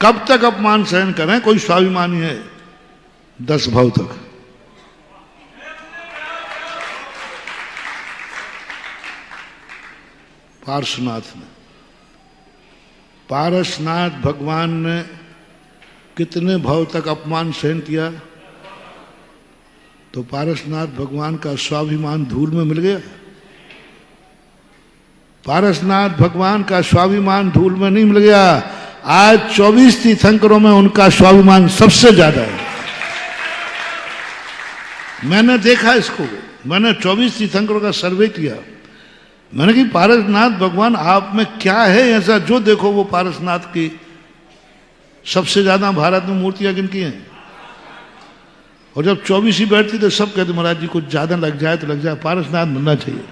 कब तक अपमान सहन करें? कोई स्वाभिमानी है 10 भाव तक। पार्श्वनाथ ने, पारसनाथ भगवान ने कितने भाव तक अपमान सहन किया? तो पारसनाथ भगवान का स्वाभिमान धूल में मिल गया। पारसनाथ भगवान का स्वाभिमान धूल में नहीं मिल गया। आज 24 तीर्थंकरों में उनका स्वाभिमान सबसे ज्यादा है। मैंने देखा इसको, मैंने 24 तीर्थंकरों का सर्वे किया। मैंने कहा पारसनाथ भगवान आप में क्या है ऐसा, जो देखो वो पारसनाथ की सबसे ज्यादा भारत में मूर्तियां किनकी हैं? और जब 24 ही बैठती तो सब कहते महाराज जी कुछ ज्यादा लग जाए तो लग जाए, पारसनाथ बनना चाहिए।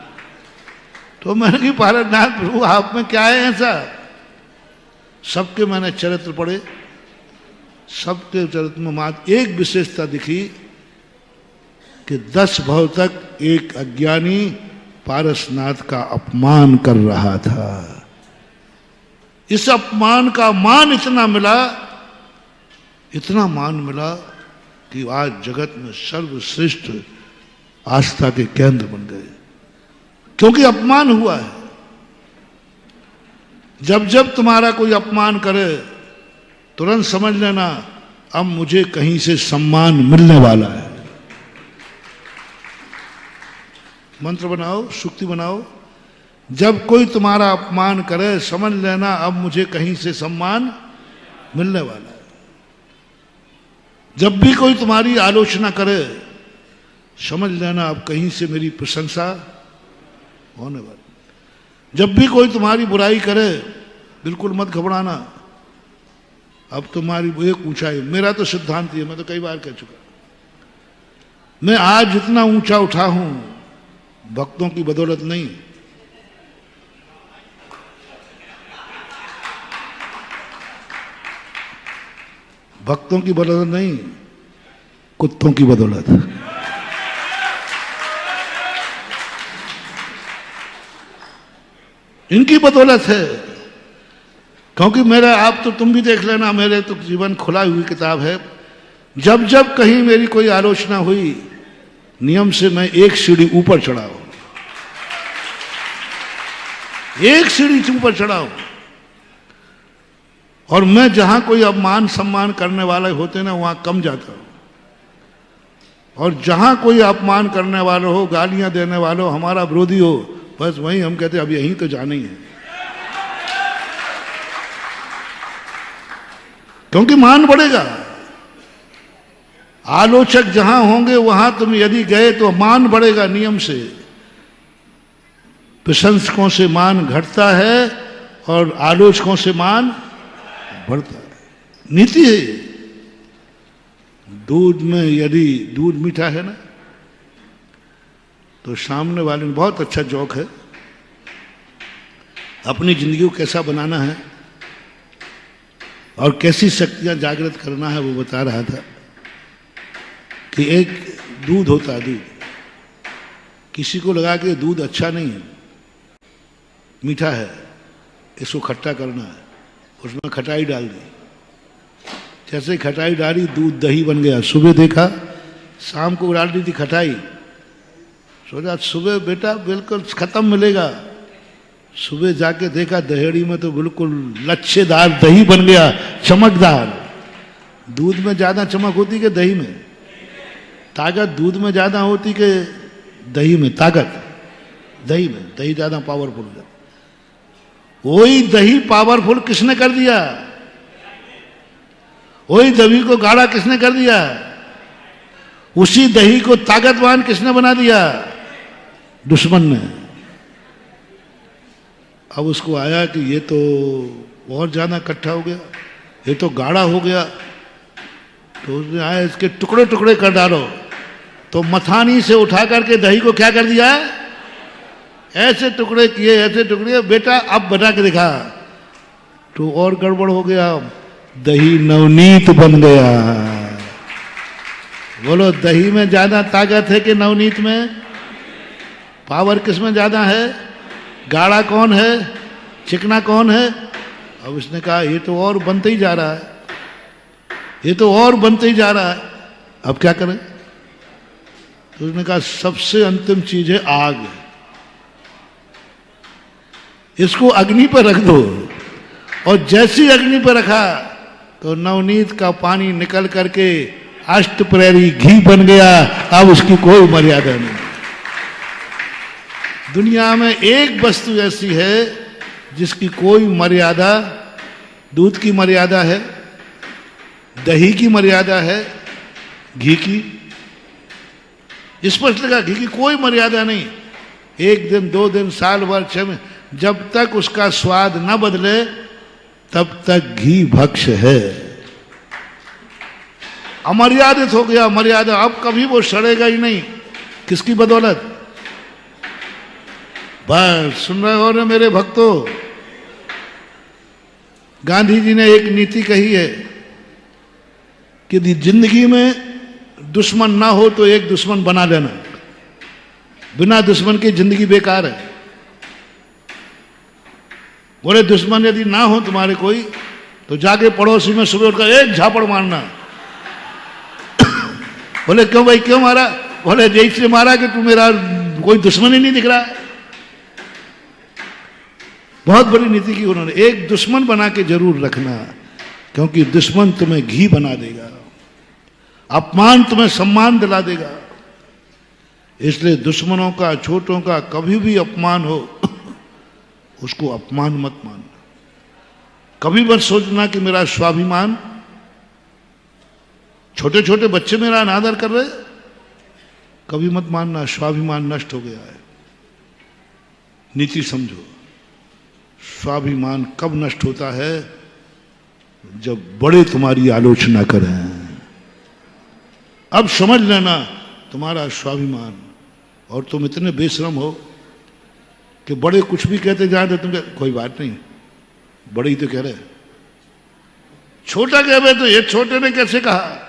तो मैंने कहा पारसनाथ प्रभु आप में क्या है ऐसा? सबके मैंने चरित्र पढ़े, सबके चरित्र में मात्र एक विशेषता दिखी कि 10 भाव तक एक अज्ञानी पारसनाथ का अपमान कर रहा था। इस अपमान का मान इतना मिला, इतना मान मिला कि आज जगत में सर्वश्रेष्ठ आस्था के केंद्र बन गए, क्योंकि अपमान हुआ है। जब जब तुम्हारा कोई अपमान करे तुरंत समझ लेना अब मुझे कहीं से सम्मान मिलने वाला है। मंत्र बनाओ, सुक्ति बनाओ, जब कोई तुम्हारा अपमान करे समझ लेना अब मुझे कहीं से सम्मान मिलने वाला है। जब भी कोई तुम्हारी आलोचना करे समझ लेना अब कहीं से मेरी प्रशंसा होने वाली। जब भी कोई तुम्हारी बुराई करे बिल्कुल मत घबराना, अब तुम्हारी एक ऊंचाई, मेरा तो सिद्धांत है, मैं तो कई बार कह चुका, मैं आज जितना ऊंचा उठा हूं भक्तों की बदौलत नहीं, भक्तों की बदौलत नहीं, कुत्तों की बदौलत। इनकी बदौलत है, क्योंकि मेरा, आप तो तुम भी देख लेना, मेरे तो जीवन खुला हुई किताब है। जब जब कहीं मेरी कोई आलोचना हुई नियम से मैं एक सीढ़ी ऊपर चढ़ा हूं, एक सीढ़ी ऊपर चढ़ा हूं। और मैं जहां कोई अपमान सम्मान करने वाले होते ना वहां कम जाता हूं, और जहां कोई अपमान करने वाले हो, गालियां देने वाले हो, हमारा विरोधी हो, बस वहीं हम कहते अब यहीं तो जाना ही है, क्योंकि मान बढ़ेगा। आलोचक जहां होंगे वहां तुम यदि गए तो मान बढ़ेगा नियम से। प्रशंसकों से मान घटता है और आलोचकों से मान बढ़ता है। नीति है। दूध में यदि दूध मीठा है ना तो सामने वाले में बहुत अच्छा जोक है, अपनी जिंदगी को कैसा बनाना है और कैसी शक्तियां जागृत करना है वो बता रहा था कि एक दूध होता है, दूध किसी को लगा कि दूध अच्छा नहीं है, मीठा है, इसको खट्टा करना है, उसमें खटाई डाल दी। जैसे ही खटाई डाली दूध दही बन गया। सुबह देखा, शाम को डाल दी थी खटाई, सोचा सुबह बेटा बिल्कुल खत्म मिलेगा। सुबह जाके देखा दहेड़ी में तो बिल्कुल लच्छेदार दही बन गया, चमकदार। दूध में ज्यादा चमक होती कि दही में? ताकत दूध में ज्यादा होती कि दही में? ताकत दही में, दही ज्यादा पावरफुल है। वही दही पावरफुल किसने कर दिया? वही दही को गाढ़ा किसने कर दिया? उसी दही को ताकतवान किसने बना दिया? दुश्मन ने। अब उसको आया कि ये तो बहुत ज्यादा इकट्ठा हो गया, ये तो गाढ़ा हो गया, तो उसने आया इसके टुकड़े टुकड़े कर डालो। तो मथानी से उठा करके दही को क्या कर दिया? ऐसे टुकड़े किए, ऐसे टुकड़े। बेटा अब बना के दिखा, तो और गड़बड़ हो गया, दही नवनीत बन गया। बोलो, दही में ज्यादा ताकत है कि नवनीत में? पावर किस में ज्यादा है? गाढ़ा कौन है, चिकना कौन है? अब इसने कहा ये तो और बनते ही जा रहा है, ये तो और बनते ही जा रहा है, अब क्या करें? तो उसने कहा सबसे अंतिम चीज है आग, इसको अग्नि पर रख दो। और जैसी अग्नि पर रखा तो नवनीत का पानी निकल करके अष्टप्रहरी घी बन गया। अब उसकी कोई मर्यादा नहीं। दुनिया में एक वस्तु ऐसी है जिसकी कोई मर्यादा, दूध की मर्यादा है, दही की मर्यादा है, घी की स्पष्ट लगा, घी की कोई मर्यादा नहीं। एक दिन, 2 दिन, साल भर, 6 महीने, जब तक उसका स्वाद न बदले तब तक घी भक्ष्य है। अमर्यादित हो गया, मर्यादा, अब कभी वो सड़ेगा ही नहीं। किसकी बदौलत? बस सुन रहे हो ना मेरे भक्तों, गांधी जी ने एक नीति कही है कि जिंदगी में दुश्मन ना हो तो एक दुश्मन बना लेना, बिना दुश्मन की जिंदगी बेकार है। बोले दुश्मन यदि ना हो तुम्हारे कोई, तो जाके पड़ोसी में सुबह उठकर एक झापड़ मारना। बोले क्यों भाई, क्यों मारा? बोले जैसे मारा कि तू मेरा कोई दुश्मन ही नहीं दिख रहा है। बहुत बड़ी नीति की उन्होंने, एक दुश्मन बना के जरूर रखना, क्योंकि दुश्मन तुम्हें घी बना देगा, अपमान तुम्हें सम्मान दिला देगा। इसलिए दुश्मनों का, छोटों का कभी भी अपमान हो, उसको अपमान मत मानना। कभी मत सोचना कि मेरा स्वाभिमान, छोटे छोटे बच्चे मेरा अनादर कर रहे, कभी मत मानना स्वाभिमान नष्ट हो गया है। नीति समझो, स्वाभिमान कब नष्ट होता है? जब बड़े तुम्हारी आलोचना करें। अब समझ लेना तुम्हारा स्वाभिमान, और तुम इतने बेशरम हो कि बड़े कुछ भी कहते जाए तो तुम कोई बात नहीं, बड़े ही तो कह रहे, छोटा कह रहे तो ये छोटे ने कैसे कहा,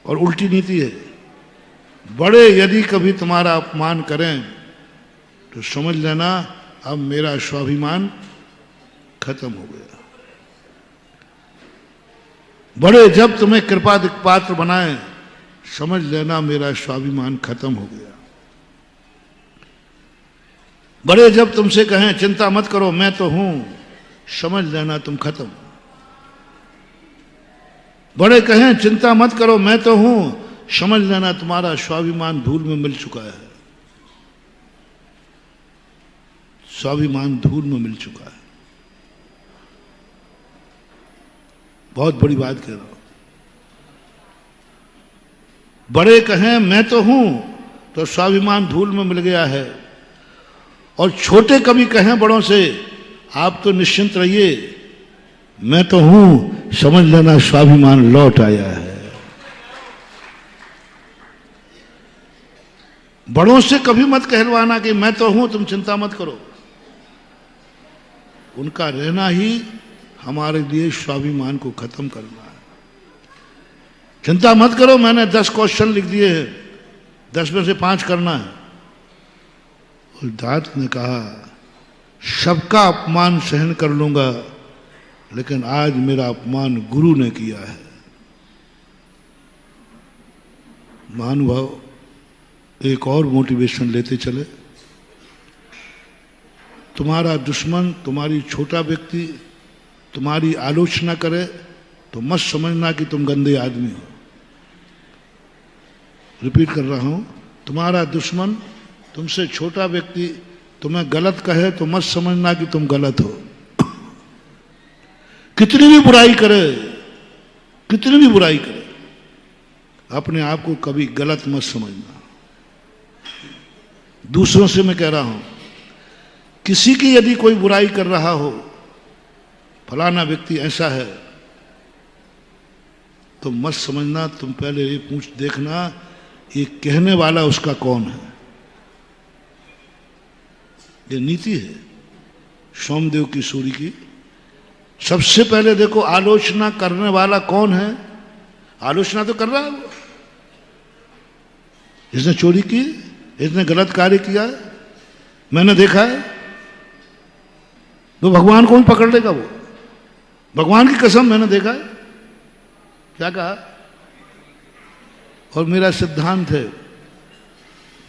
और उल्टी नीति है। बड़े यदि कभी तुम्हारा अपमान करें तो समझ लेना अब मेरा स्वाभिमान खत्म हो गया। बड़े जब तुम्हें कृपा पात्र बनाए, समझ लेना मेरा स्वाभिमान खत्म हो गया। बड़े जब तुमसे कहें चिंता मत करो मैं तो हूं, समझ लेना तुम खत्म। बड़े कहें चिंता मत करो मैं तो हूं, समझ लेना तुम्हारा स्वाभिमान धूल में मिल चुका है। स्वाभिमान धूल में मिल चुका है। बहुत बड़ी बात कह रहा हूं। बड़े कहें मैं तो हूं तो स्वाभिमान धूल में मिल गया है, और छोटे कभी कहें बड़ों से आप तो निश्चिंत रहिए मैं तो हूं, समझ लेना स्वाभिमान लौट आया है। बड़ों से कभी मत कहलवाना कि मैं तो हूं तुम चिंता मत करो। उनका रहना ही हमारे लिए स्वाभिमान को खत्म करना है। चिंता मत करो मैंने 10 क्वेश्चन लिख दिए हैं, 10 में से 5 करना है। उस दांत ने कहा सबका अपमान सहन कर लूंगा, लेकिन आज मेरा अपमान गुरु ने किया है। महानुभाव एक और मोटिवेशन लेते चले। तुम्हारा दुश्मन, तुम्हारी छोटा व्यक्ति तुम्हारी आलोचना करे तो मत समझना कि तुम गंदे आदमी हो। रिपीट कर रहा हूं, तुम्हारा दुश्मन, तुमसे छोटा व्यक्ति तुम्हें गलत कहे तो मत समझना कि तुम गलत हो। कितनी भी बुराई करे, कितनी भी बुराई करे, अपने आप को कभी गलत मत समझना। दूसरों से मैं कह रहा हूं, किसी की यदि कोई बुराई कर रहा हो, फलाना व्यक्ति ऐसा है, तो मत समझना, तुम पहले ये पूछ देखना ये कहने वाला उसका कौन है। ये नीति है सोमदेव की सूरी की। सबसे पहले देखो आलोचना करने वाला कौन है। आलोचना तो कर रहा है वो, इसने चोरी की, इसने गलत कार्य किया, मैंने देखा है, तो भगवान को भी पकड़ लेगा वो। भगवान की कसम मैंने देखा है। क्या कहा? और मेरा सिद्धांत है,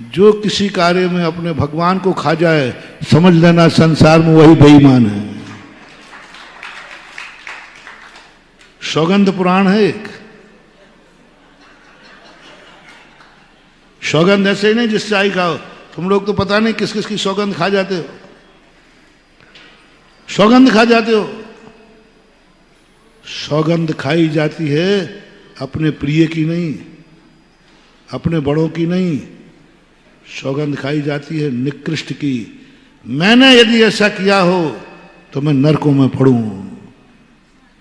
जो किसी कार्य में अपने भगवान को खा जाए, समझ लेना संसार में वही बेईमान है। सौगंध पुराण है एक। सौगंध ऐसे ही नहीं जिस चाय खाओ। तुम लोग तो पता नहीं किस किस की सौगंध खा जाते हो। सौगंध खा जाते हो। सौगंध खाई जाती है अपने प्रिय की नहीं, अपने बड़ों की नहीं। सौगंध खाई जाती है निकृष्ट की। मैंने यदि ऐसा किया हो तो मैं नरकों में पड़ूं।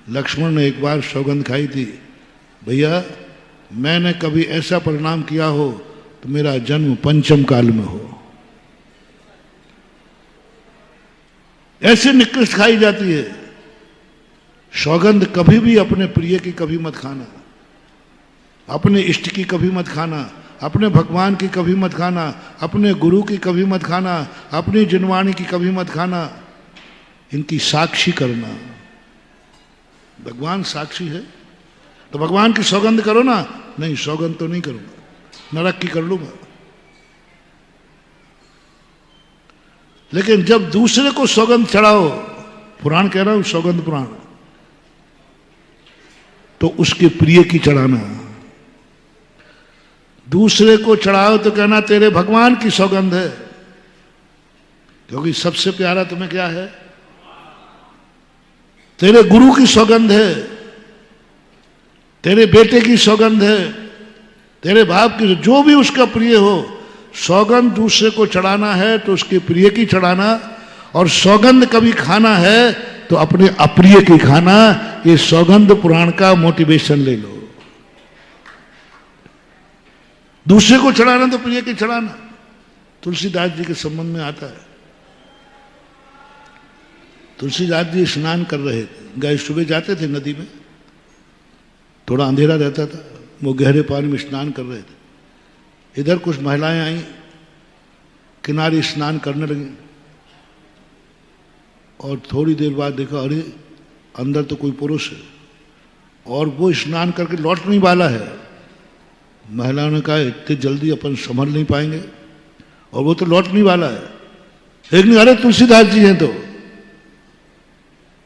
लक्ष्मण ने एक बार सौगंध खाई थी, भैया मैंने कभी ऐसा परिणाम किया हो तो मेरा जन्म पंचम काल में हो। ऐसे निकृष्ट खाई जाती है सौगंध। कभी भी अपने प्रिय की कभी मत खाना, अपने इष्ट की कभी मत खाना, अपने भगवान की कभी मत खाना, अपने गुरु की कभी मत खाना, अपनी जिनवाणी की कभी मत खाना। इनकी साक्षी करना। भगवान साक्षी है तो भगवान की सौगंध करो ना। नहीं, सौगंध तो नहीं करूंगा, नरक की कर लूंगा। लेकिन जब दूसरे को सौगंध चढ़ाओ, पुराण कह रहा हूं सौगंध पुराण, तो उसके प्रिय की चढ़ाना। दूसरे को चढ़ाओ तो कहना तेरे भगवान की सौगंध है, क्योंकि सबसे प्यारा तुम्हें क्या है? तेरे गुरु की सौगंध है, तेरे बेटे की सौगंध है, तेरे बाप की, जो भी उसका प्रिय हो। सौगंध दूसरे को चढ़ाना है तो उसके प्रिय की चढ़ाना, और सौगंध कभी खाना है तो अपने अप्रिय की खाना। ये सौगंध पुराण का मोटिवेशन ले लो। दूसरे को चढ़ाना तो प्रिय की चढ़ाना। तुलसीदास जी के संबंध में आता है, तुलसीदास जी स्नान कर रहे थे, गए सुबह जाते थे नदी में, थोड़ा अंधेरा रहता था, वो गहरे पानी में स्नान कर रहे थे। इधर कुछ महिलाएं आई, किनारे स्नान करने लगी, और थोड़ी देर बाद देखा अरे अंदर तो कोई पुरुष है, और वो स्नान करके लौटने वाला है। महिलाओं ने कहा इतने जल्दी अपन संभल नहीं पाएंगे, और वो तो लौटने वाला है। एक ने अरे तुलसीदास जी हैं। तो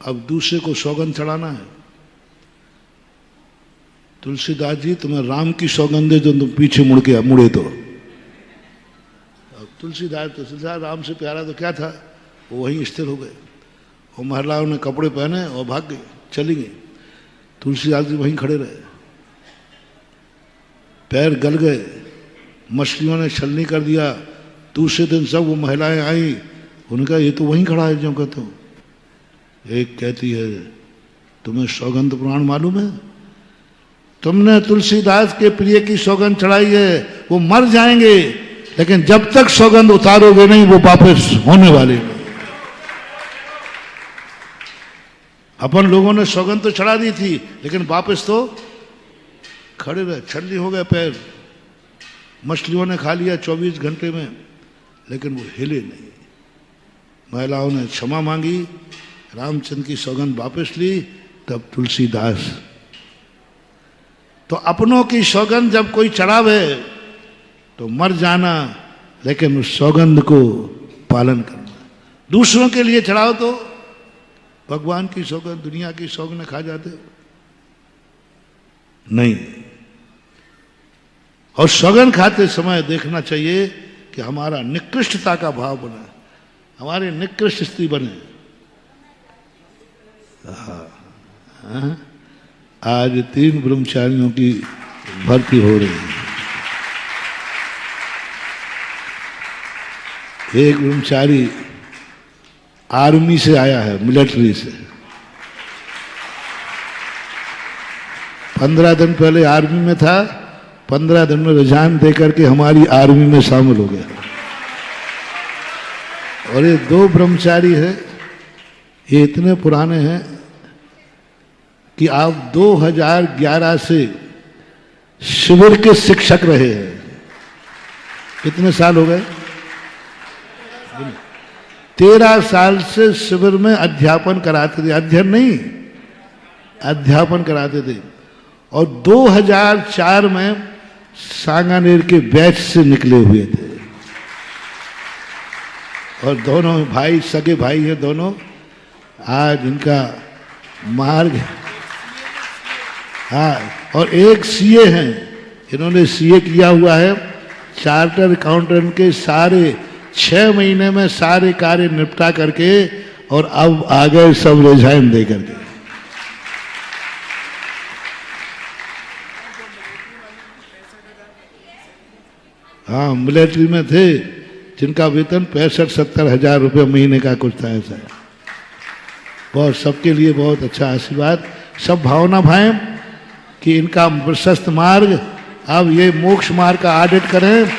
अब दूसरे को सौगंध चढ़ाना है। तुलसीदास जी तुम्हें राम की सौगंध है जो तुम पीछे मुड़े तो। अब तुलसीदास राम से प्यारा तो क्या था, वो वहीं स्थिर हो गए। और महिलाओं ने कपड़े पहने और भाग गई, चली गई। तुलसीदास जी वहीं खड़े रहे, पैर गल गए, मछलियों ने छलनी कर दिया। दूसरे दिन सब वो महिलाएं आई, उनका ये तो वहीं खड़ा है जो कहते हो। एक कहती है तुम्हें सौगंध पुराण मालूम है? तुमने तुलसीदास के प्रिय की सौगंध चढ़ाई है, वो मर जाएंगे, लेकिन जब तक सौगंध उतारोगे नहीं वो वापस होने वाले नहीं। अपन लोगों ने सौगंध तो चढ़ा दी थी, लेकिन वापस तो खड़े रहे, छल्ली हो गए पैर। मछलियों ने खा लिया 24 घंटे में, लेकिन वो हिले नहीं। महिलाओं ने क्षमा मांगी, रामचंद्र की सौगंध वापस ली, तब तुलसीदास। तो अपनों की सौगंध जब कोई चढ़ावे तो मर जाना, लेकिन उस सौगंध को पालन करना। दूसरों के लिए चढ़ाओ तो भगवान की सौगंध, दुनिया की सौगंध खा जाते हो नहीं। और सौगंध खाते समय देखना चाहिए कि हमारा निकृष्टता का भाव बने, हमारी निकृष्ट स्थिति बने। आज 3 ब्रह्मचारियों की भर्ती हो रही है। एक ब्रह्मचारी आर्मी से आया है, मिलिट्री से। 15 दिन पहले आर्मी में था, 15 दिन में रिजाइन दे करके हमारी आर्मी में शामिल हो गया। और ये 2 ब्रह्मचारी है, ये इतने पुराने हैं कि आप 2011 से शिविर के शिक्षक रहे हैं। कितने साल हो गए? 13 साल से शिविर में अध्यापन कराते थे, अध्ययन नहीं, अध्यापन कराते थे। और 2004 में सांगानेर के बैच से निकले हुए थे। और दोनों भाई, सगे भाई हैं दोनों। आज इनका मार्ग, हाँ, और एक सीए हैं, इन्होंने सीए किया हुआ है। चार्टर अकाउंटेंट के सारे 6 महीने में सारे कार्य निपटा करके, और अब आ गए सब रिजाइन दे करके। हाँ, मिलिट्री में थे, जिनका वेतन 65-70 हजार रुपये महीने का कुछ था ऐसा। बहुत सबके लिए बहुत अच्छा आशीर्वाद। सब भावना भाएं कि इनका प्रशस्त मार्ग, अब ये मोक्ष मार्ग का ऑडिट करें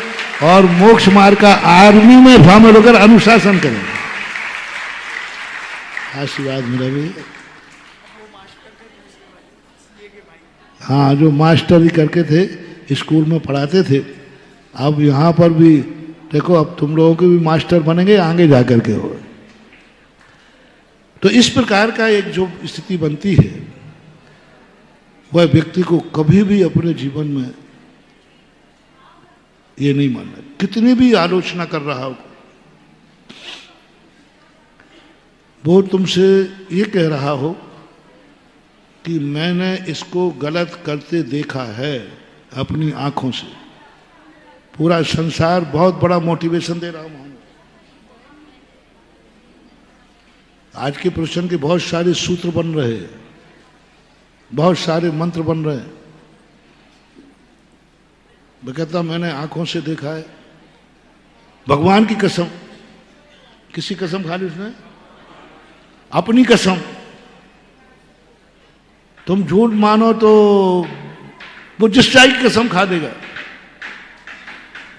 और मोक्ष मार्ग का आर्मी में शामिल होकर अनुशासन करें। आशीर्वाद मिला भी। हाँ, जो मास्टर ही करके थे, स्कूल में पढ़ाते थे, अब यहाँ पर भी देखो, अब तुम लोगों के भी मास्टर बनेंगे आगे जाकर के हो। तो इस प्रकार का एक जो स्थिति बनती है, वह व्यक्ति को कभी भी अपने जीवन में ये नहीं मानना, कितनी भी आलोचना कर रहा हो, वो तुमसे ये कह रहा हो कि मैंने इसको गलत करते देखा है अपनी आंखों से। पूरा संसार बहुत बड़ा मोटिवेशन दे रहा हूं। आज के प्रश्न के बहुत सारे सूत्र बन रहे हैं, बहुत सारे मंत्र बन रहे हैं। मैं कहता मैंने आंखों से देखा है, भगवान की कसम। किसी कसम खा ली उसने? अपनी कसम। तुम झूठ मानो तो वो जिस चाहे की कसम खा देगा।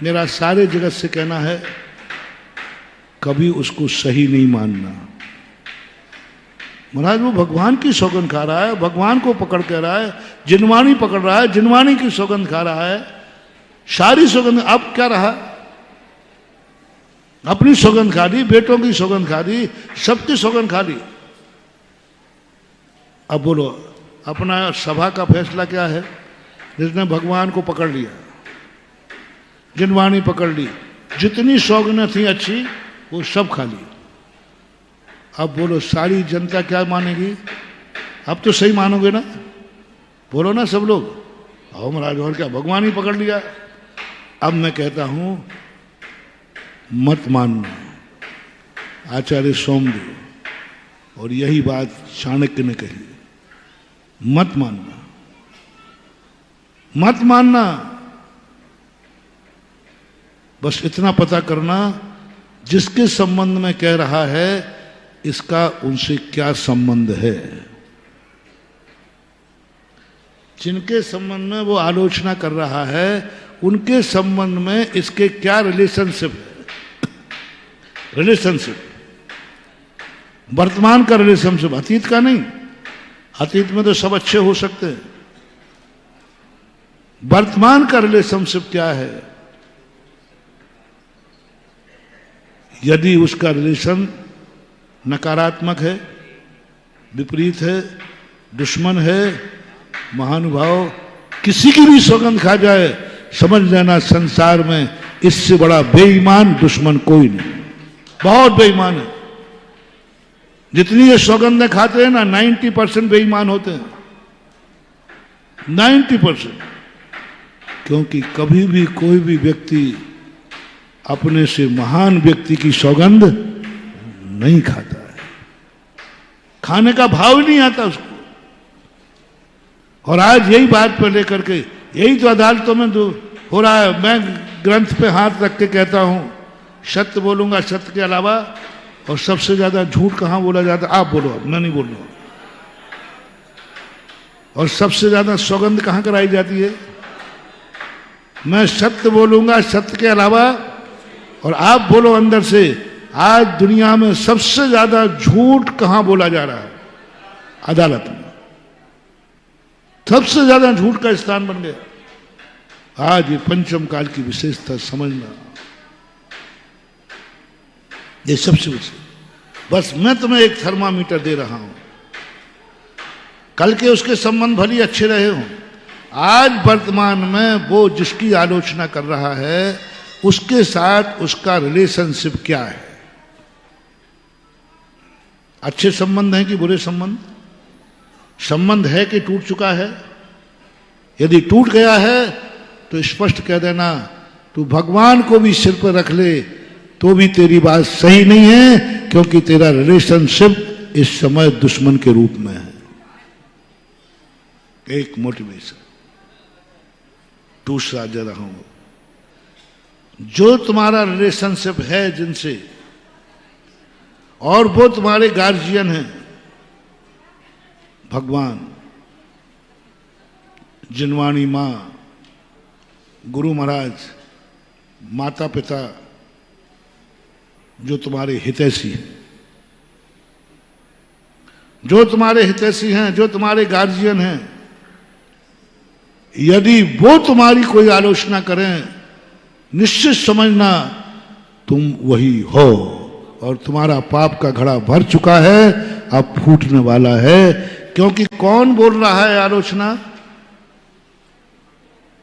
मेरा सारे जगत से कहना है, कभी उसको सही नहीं मानना। महाराज, वो भगवान की सौगंध खा रहा है, भगवान को पकड़ के रहा है, जिनवाणी पकड़ रहा है, जिनवाणी की सौगंध खा रहा है। सारी सौगंध अब क्या रहा? अपनी सौगंध खा ली, बेटों की सौगंध खा ली, सबकी सौगंध खा ली। अब बोलो, अपना सभा का फैसला क्या है? जिसने भगवान को पकड़ लिया, जिनवाणी पकड़ ली, जितनी सौगंध थी अच्छी वो सब खा ली। अब बोलो, सारी जनता क्या मानेगी? अब तो सही मानोगे ना? बोलो ना सब लोग। आओ महाराज, और क्या, भगवान ही पकड़ लिया। अब मैं कहता हूं, मत मानना। आचार्य सोमदेव और यही बात चाणक्य ने कही, मत मानना, मत मानना। बस इतना पता करना, जिसके संबंध में कह रहा है इसका उनसे क्या संबंध है। जिनके संबंध में वो आलोचना कर रहा है, उनके संबंध में इसके क्या रिलेशनशिप है। रिलेशनशिप वर्तमान का रिलेशनशिप, अतीत का नहीं। अतीत में तो सब अच्छे हो सकते हैं। वर्तमान का रिलेशनशिप क्या है? यदि उसका रिलेशन नकारात्मक है, विपरीत है, दुश्मन है, महानुभाव किसी की भी सौगंध खा जाए, समझ लेना संसार में इससे बड़ा बेईमान दुश्मन कोई नहीं, बहुत बेईमान है। जितनी ये सौगंधें खाते हैं ना, 90% बेईमान होते हैं, 90%। क्योंकि कभी भी कोई भी व्यक्ति अपने से महान व्यक्ति की सौगंध नहीं खाता है, खाने का भाव ही नहीं आता उसको। और आज यही बात पर लेकर के यही तो अदालतों में हो रहा है। मैं ग्रंथ पे हाथ रख के कहता हूं, सत्य बोलूंगा, सत्य के अलावा। और सबसे ज्यादा झूठ कहां बोला जाता है? आप बोलो, मैं नहीं बोल रहा हूं। और सबसे ज्यादा सौगंध कहां कराई जाती है? मैं सत्य बोलूंगा, सत्य के अलावा। और आप बोलो अंदर से, आज दुनिया में सबसे ज्यादा झूठ कहां बोला जा रहा है? अदालत में सबसे ज्यादा झूठ का स्थान बन गया। आज ये पंचम काल की विशेषता समझना, ये सबसे विशेष। बस मैं तुम्हें एक थर्मामीटर दे रहा हूं, कल के उसके संबंध भली अच्छे रहे हों, आज वर्तमान में वो जिसकी आलोचना कर रहा है उसके साथ उसका रिलेशनशिप क्या है? अच्छे संबंध हैं कि बुरे संबंध? संबंध है कि टूट चुका है? यदि टूट गया है तो स्पष्ट कह देना, तू भगवान को भी सिर पर रख ले तो भी तेरी बात सही नहीं है, क्योंकि तेरा रिलेशनशिप इस समय दुश्मन के रूप में है। एक मोटिवेशन। दूसरा जरा हूं, जो तुम्हारा रिलेशनशिप है जिनसे, और वो तुम्हारे गार्जियन हैं, भगवान, जिनवाणी मां, गुरु महाराज, माता पिता, जो तुम्हारे हितैषी हैं, जो तुम्हारे हितैषी हैं, जो तुम्हारे गार्जियन हैं, यदि वो तुम्हारी कोई आलोचना करें, निश्चित समझना तुम वही हो, और तुम्हारा पाप का घड़ा भर चुका है, अब फूटने वाला है। क्योंकि कौन बोल रहा है आलोचना?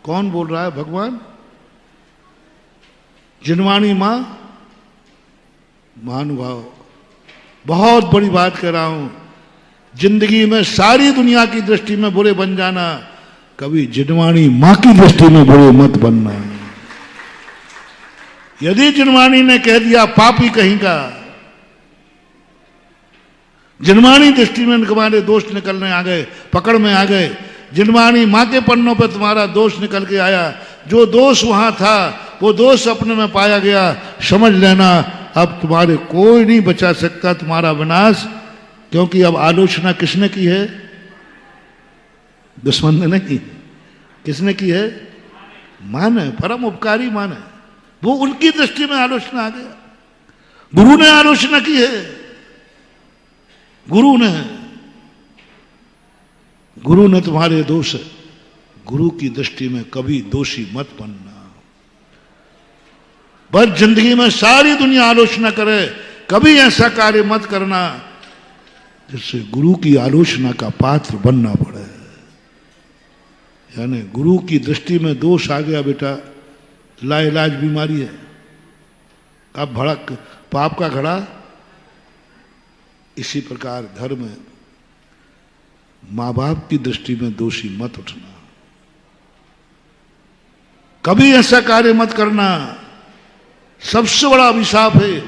कौन बोल रहा है? भगवान, जिनवाणी मां, महानुभाव। बहुत बड़ी बात कह रहा हूं, जिंदगी में सारी दुनिया की दृष्टि में बुरे बन जाना, कभी जिनवाणी मां की दृष्टि में बुरे मत बनना। यदि जिनवाणी ने कह दिया पापी कहीं का, जिनवाणी दृष्टि में तुम्हारे दोष निकलने आ गए, पकड़ में आ गए, जिनवाणी मां के पन्नों पर तुम्हारा दोष निकल के आया, जो दोष वहां था वो दोष अपने में पाया गया, समझ लेना अब तुम्हारे कोई नहीं बचा सकता तुम्हारा विनाश। क्योंकि अब आलोचना किसने की है? दुश्मन ने नहीं, किसने की है? मां ने, परम उपकारी मां ने। वो उनकी दृष्टि में आलोचना आ गया। गुरु ने आलोचना की है, गुरु ने तुम्हारे दोष है। गुरु की दृष्टि में कभी दोषी मत बनना। बस जिंदगी में सारी दुनिया आलोचना करे, कभी ऐसा कार्य मत करना जिससे गुरु की आलोचना का पात्र बनना पड़े। यानी गुरु की दृष्टि में दोष आ गया बेटा, लाइलाज बीमारी है, अब भड़क पाप का घड़ा। इसी प्रकार घर में मां बाप की दृष्टि में दोषी मत उठना, कभी ऐसा कार्य मत करना, सबसे बड़ा अभिशाप है।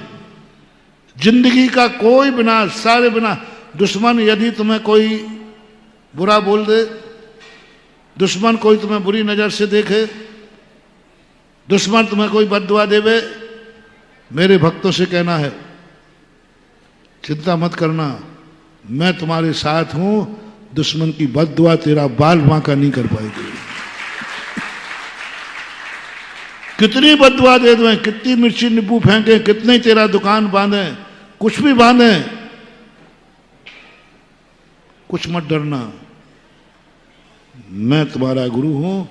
जिंदगी का कोई बिना, सारे बिना, दुश्मन यदि तुम्हें कोई बुरा बोल दे, दुश्मन कोई तुम्हें बुरी नजर से देखे, दुश्मन तुम्हें कोई बद्दुआ देवे, मेरे भक्तों से कहना है चिंता मत करना, मैं तुम्हारे साथ हूं, दुश्मन की बद्दुआ तेरा बाल बांका नहीं कर पाएगी। कितनी बद्दुआ दे दें, कितनी मिर्ची नींबू फेंके, कितने तेरा दुकान बांधे, कुछ भी बांधे, कुछ मत डरना, मैं तुम्हारा गुरु हूं,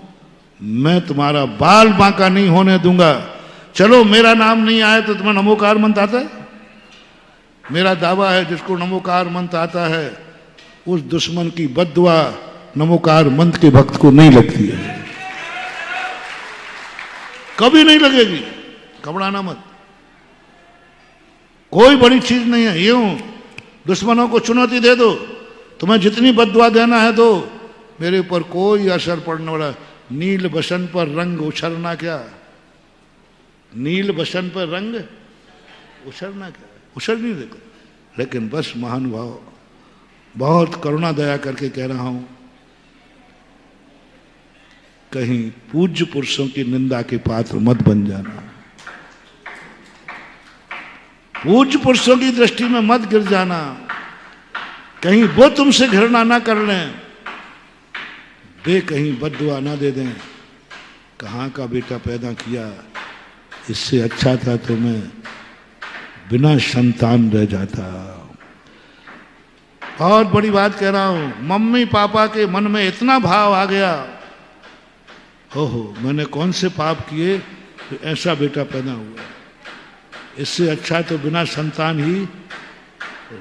मैं तुम्हारा बाल बांका नहीं होने दूंगा। चलो मेरा नाम नहीं आया तो तुम्हें नमोकार मंत्र आता है? मेरा दावा है जिसको नमोकार मंत्र आता है उस दुश्मन की बद्दुआ नमोकार मंत्र के भक्त को नहीं लगती है, कभी नहीं लगेगी। घबराना मत, कोई बड़ी चीज नहीं है। यूं दुश्मनों को चुनौती दे दो, तुम्हें जितनी बद्दुआ देना है दो, मेरे ऊपर कोई असर पड़ने वाला। नील बसन पर रंग उछलना क्या, नील बसन पर रंग उछलना क्या, उछल नहीं देखो। लेकिन बस महानुभाव, बहुत करुणा दया करके कह रहा हूं, कहीं पूज्य पुरुषों की निंदा के पात्र मत बन जाना, पूज्य पुरुषों की दृष्टि में मत गिर जाना, कहीं वो तुमसे घृणा ना कर लें, वे कहीं बद्दुआ ना दे दें, कहाँ का बेटा पैदा किया, इससे अच्छा था तो मैं बिना संतान रह जाता। बहुत बड़ी बात कह रहा हूं, मम्मी पापा के मन में इतना भाव आ गया, हो मैंने कौन से पाप किए तो ऐसा बेटा पैदा हुआ, इससे अच्छा तो बिना संतान ही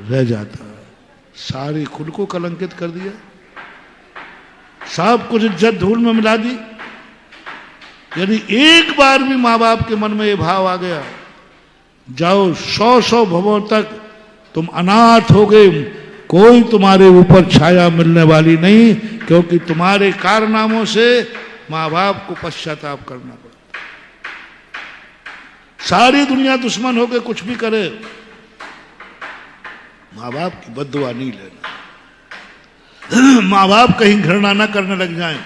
रह जाता। सारी खुद को कलंकित कर दिया, सब कुछ इज्जत धूल में मिला दी। यदि एक बार भी माँ बाप के मन में ये भाव आ गया, जाओ 100 भवों तक तुम अनाथ हो गए, कोई तुम्हारे ऊपर छाया मिलने वाली नहीं, क्योंकि तुम्हारे कारनामों से माँ बाप को पश्चाताप करना पड़ता। सारी दुनिया दुश्मन होकर कुछ भी करे, माँ बाप की बद्दुआ नहीं लेना। माँ बाप कहीं घृणा ना करने लग जाएं,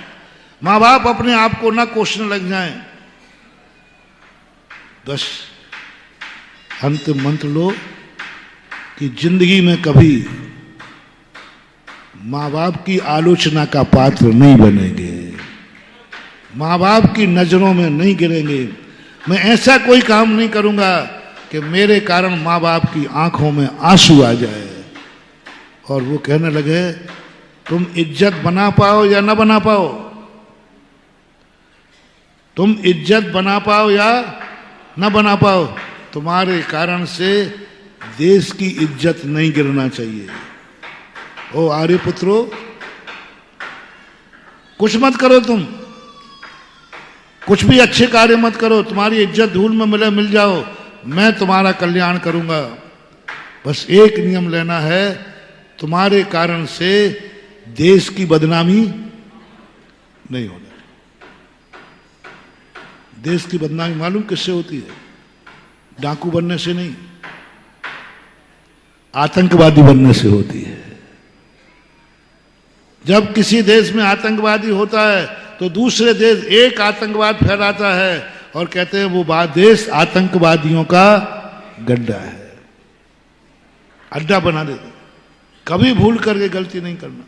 माँ बाप अपने आप को ना कोसने लग जाएं, बस अंतिम मंत्र लो कि जिंदगी में कभी माँ बाप की आलोचना का पात्र नहीं बनेंगे, माँ बाप की नजरों में नहीं गिरेंगे। मैं ऐसा कोई काम नहीं करूंगा कि मेरे कारण माँ बाप की आंखों में आंसू आ जाए और वो कहने लगे तुम इज्जत बना पाओ या ना बना पाओ, तुम इज्जत बना पाओ या ना बना पाओ, तुम्हारे कारण से देश की इज्जत नहीं गिरना चाहिए। ओ आर्य पुत्रो, कुछ मत करो, तुम कुछ भी अच्छे कार्य मत करो, तुम्हारी इज्जत धूल में मिल जाओ, मैं तुम्हारा कल्याण करूंगा। बस एक नियम लेना है, तुम्हारे कारण से देश की बदनामी नहीं होना। देश की बदनामी मालूम किससे होती है? डाकू बनने से नहीं, आतंकवादी बनने से होती है। जब किसी देश में आतंकवादी होता है तो दूसरे देश एक आतंकवाद फैलाता है और कहते हैं वो देश आतंकवादियों का गड्ढा है, अड्डा बना देते। कभी भूल करके गलती नहीं करना।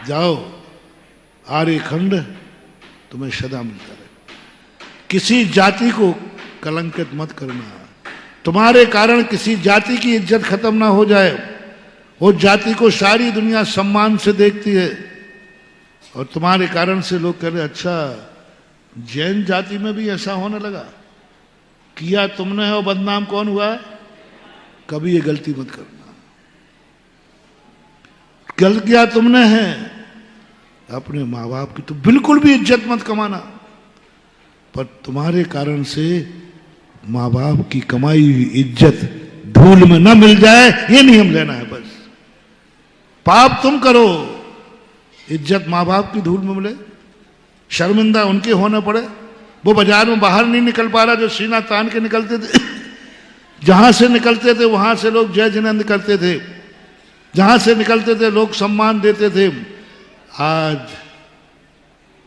जाओ, आर्य खंड तुम्हें सदा मिलता रहे। किसी जाति को कलंकित मत करना, तुम्हारे कारण किसी जाति की इज्जत खत्म ना हो जाए। वो जाति को सारी दुनिया सम्मान से देखती है और तुम्हारे कारण से लोग कह रहे अच्छा जैन जाति में भी ऐसा होने लगा। किया तुमने है और बदनाम कौन हुआ? कभी ये गलती मत करना। गलत किया तुमने है, अपने माँ बाप की तो बिल्कुल भी इज्जत मत कमाना, पर तुम्हारे कारण से माँ बाप की कमाई हुई इज्जत धूल में न मिल जाए, ये नियम लेना है। बस पाप तुम करो, इज्जत माँ बाप की धूल में मिले, शर्मिंदा उनके होने पड़े। वो बाजार में बाहर नहीं निकल पा रहा, जो सीना तान के निकलते थे, जहां से निकलते थे वहां से लोग जय जिनेंद्र करते थे, जहां से निकलते थे लोग सम्मान देते थे। आज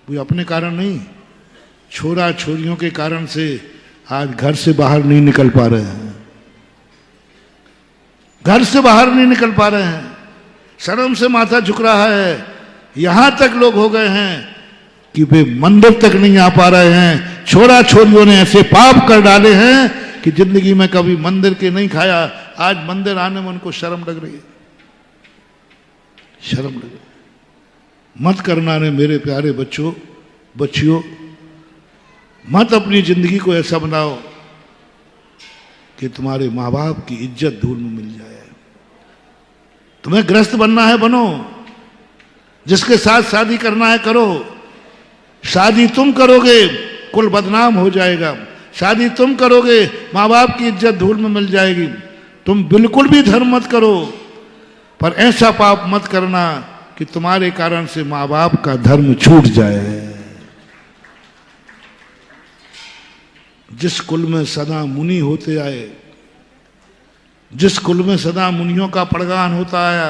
वो अपने कारण नहीं, छोरा छोरियों के कारण से आज घर से बाहर नहीं निकल पा रहे हैं, घर से बाहर नहीं निकल पा रहे हैं, शर्म से माथा झुक रहा है। यहां तक लोग हो गए हैं कि वे मंदिर तक नहीं आ पा रहे हैं। छोरा छोरियों ने ऐसे पाप कर डाले हैं कि जिंदगी में कभी मंदिर के नहीं खाया, आज मंदिर आने में उनको शर्म लग रही है, शर्म लग रही। मत करना रे मेरे प्यारे बच्चों बच्चियों, मत अपनी जिंदगी को ऐसा बनाओ कि तुम्हारे माँ बाप की इज्जत धूल में मिल जाए। तुम्हें गृहस्थ बनना है, बनो। जिसके साथ शादी करना है, करो। शादी तुम करोगे, कुल बदनाम हो जाएगा। शादी तुम करोगे, माँ बाप की इज्जत धूल में मिल जाएगी। तुम बिल्कुल भी धर्म मत करो, पर ऐसा पाप मत करना कि तुम्हारे कारण से माँ बाप का धर्म छूट जाए। जिस कुल में सदा मुनि होते आए, जिस कुल में सदा मुनियों का पड़गान होता आया,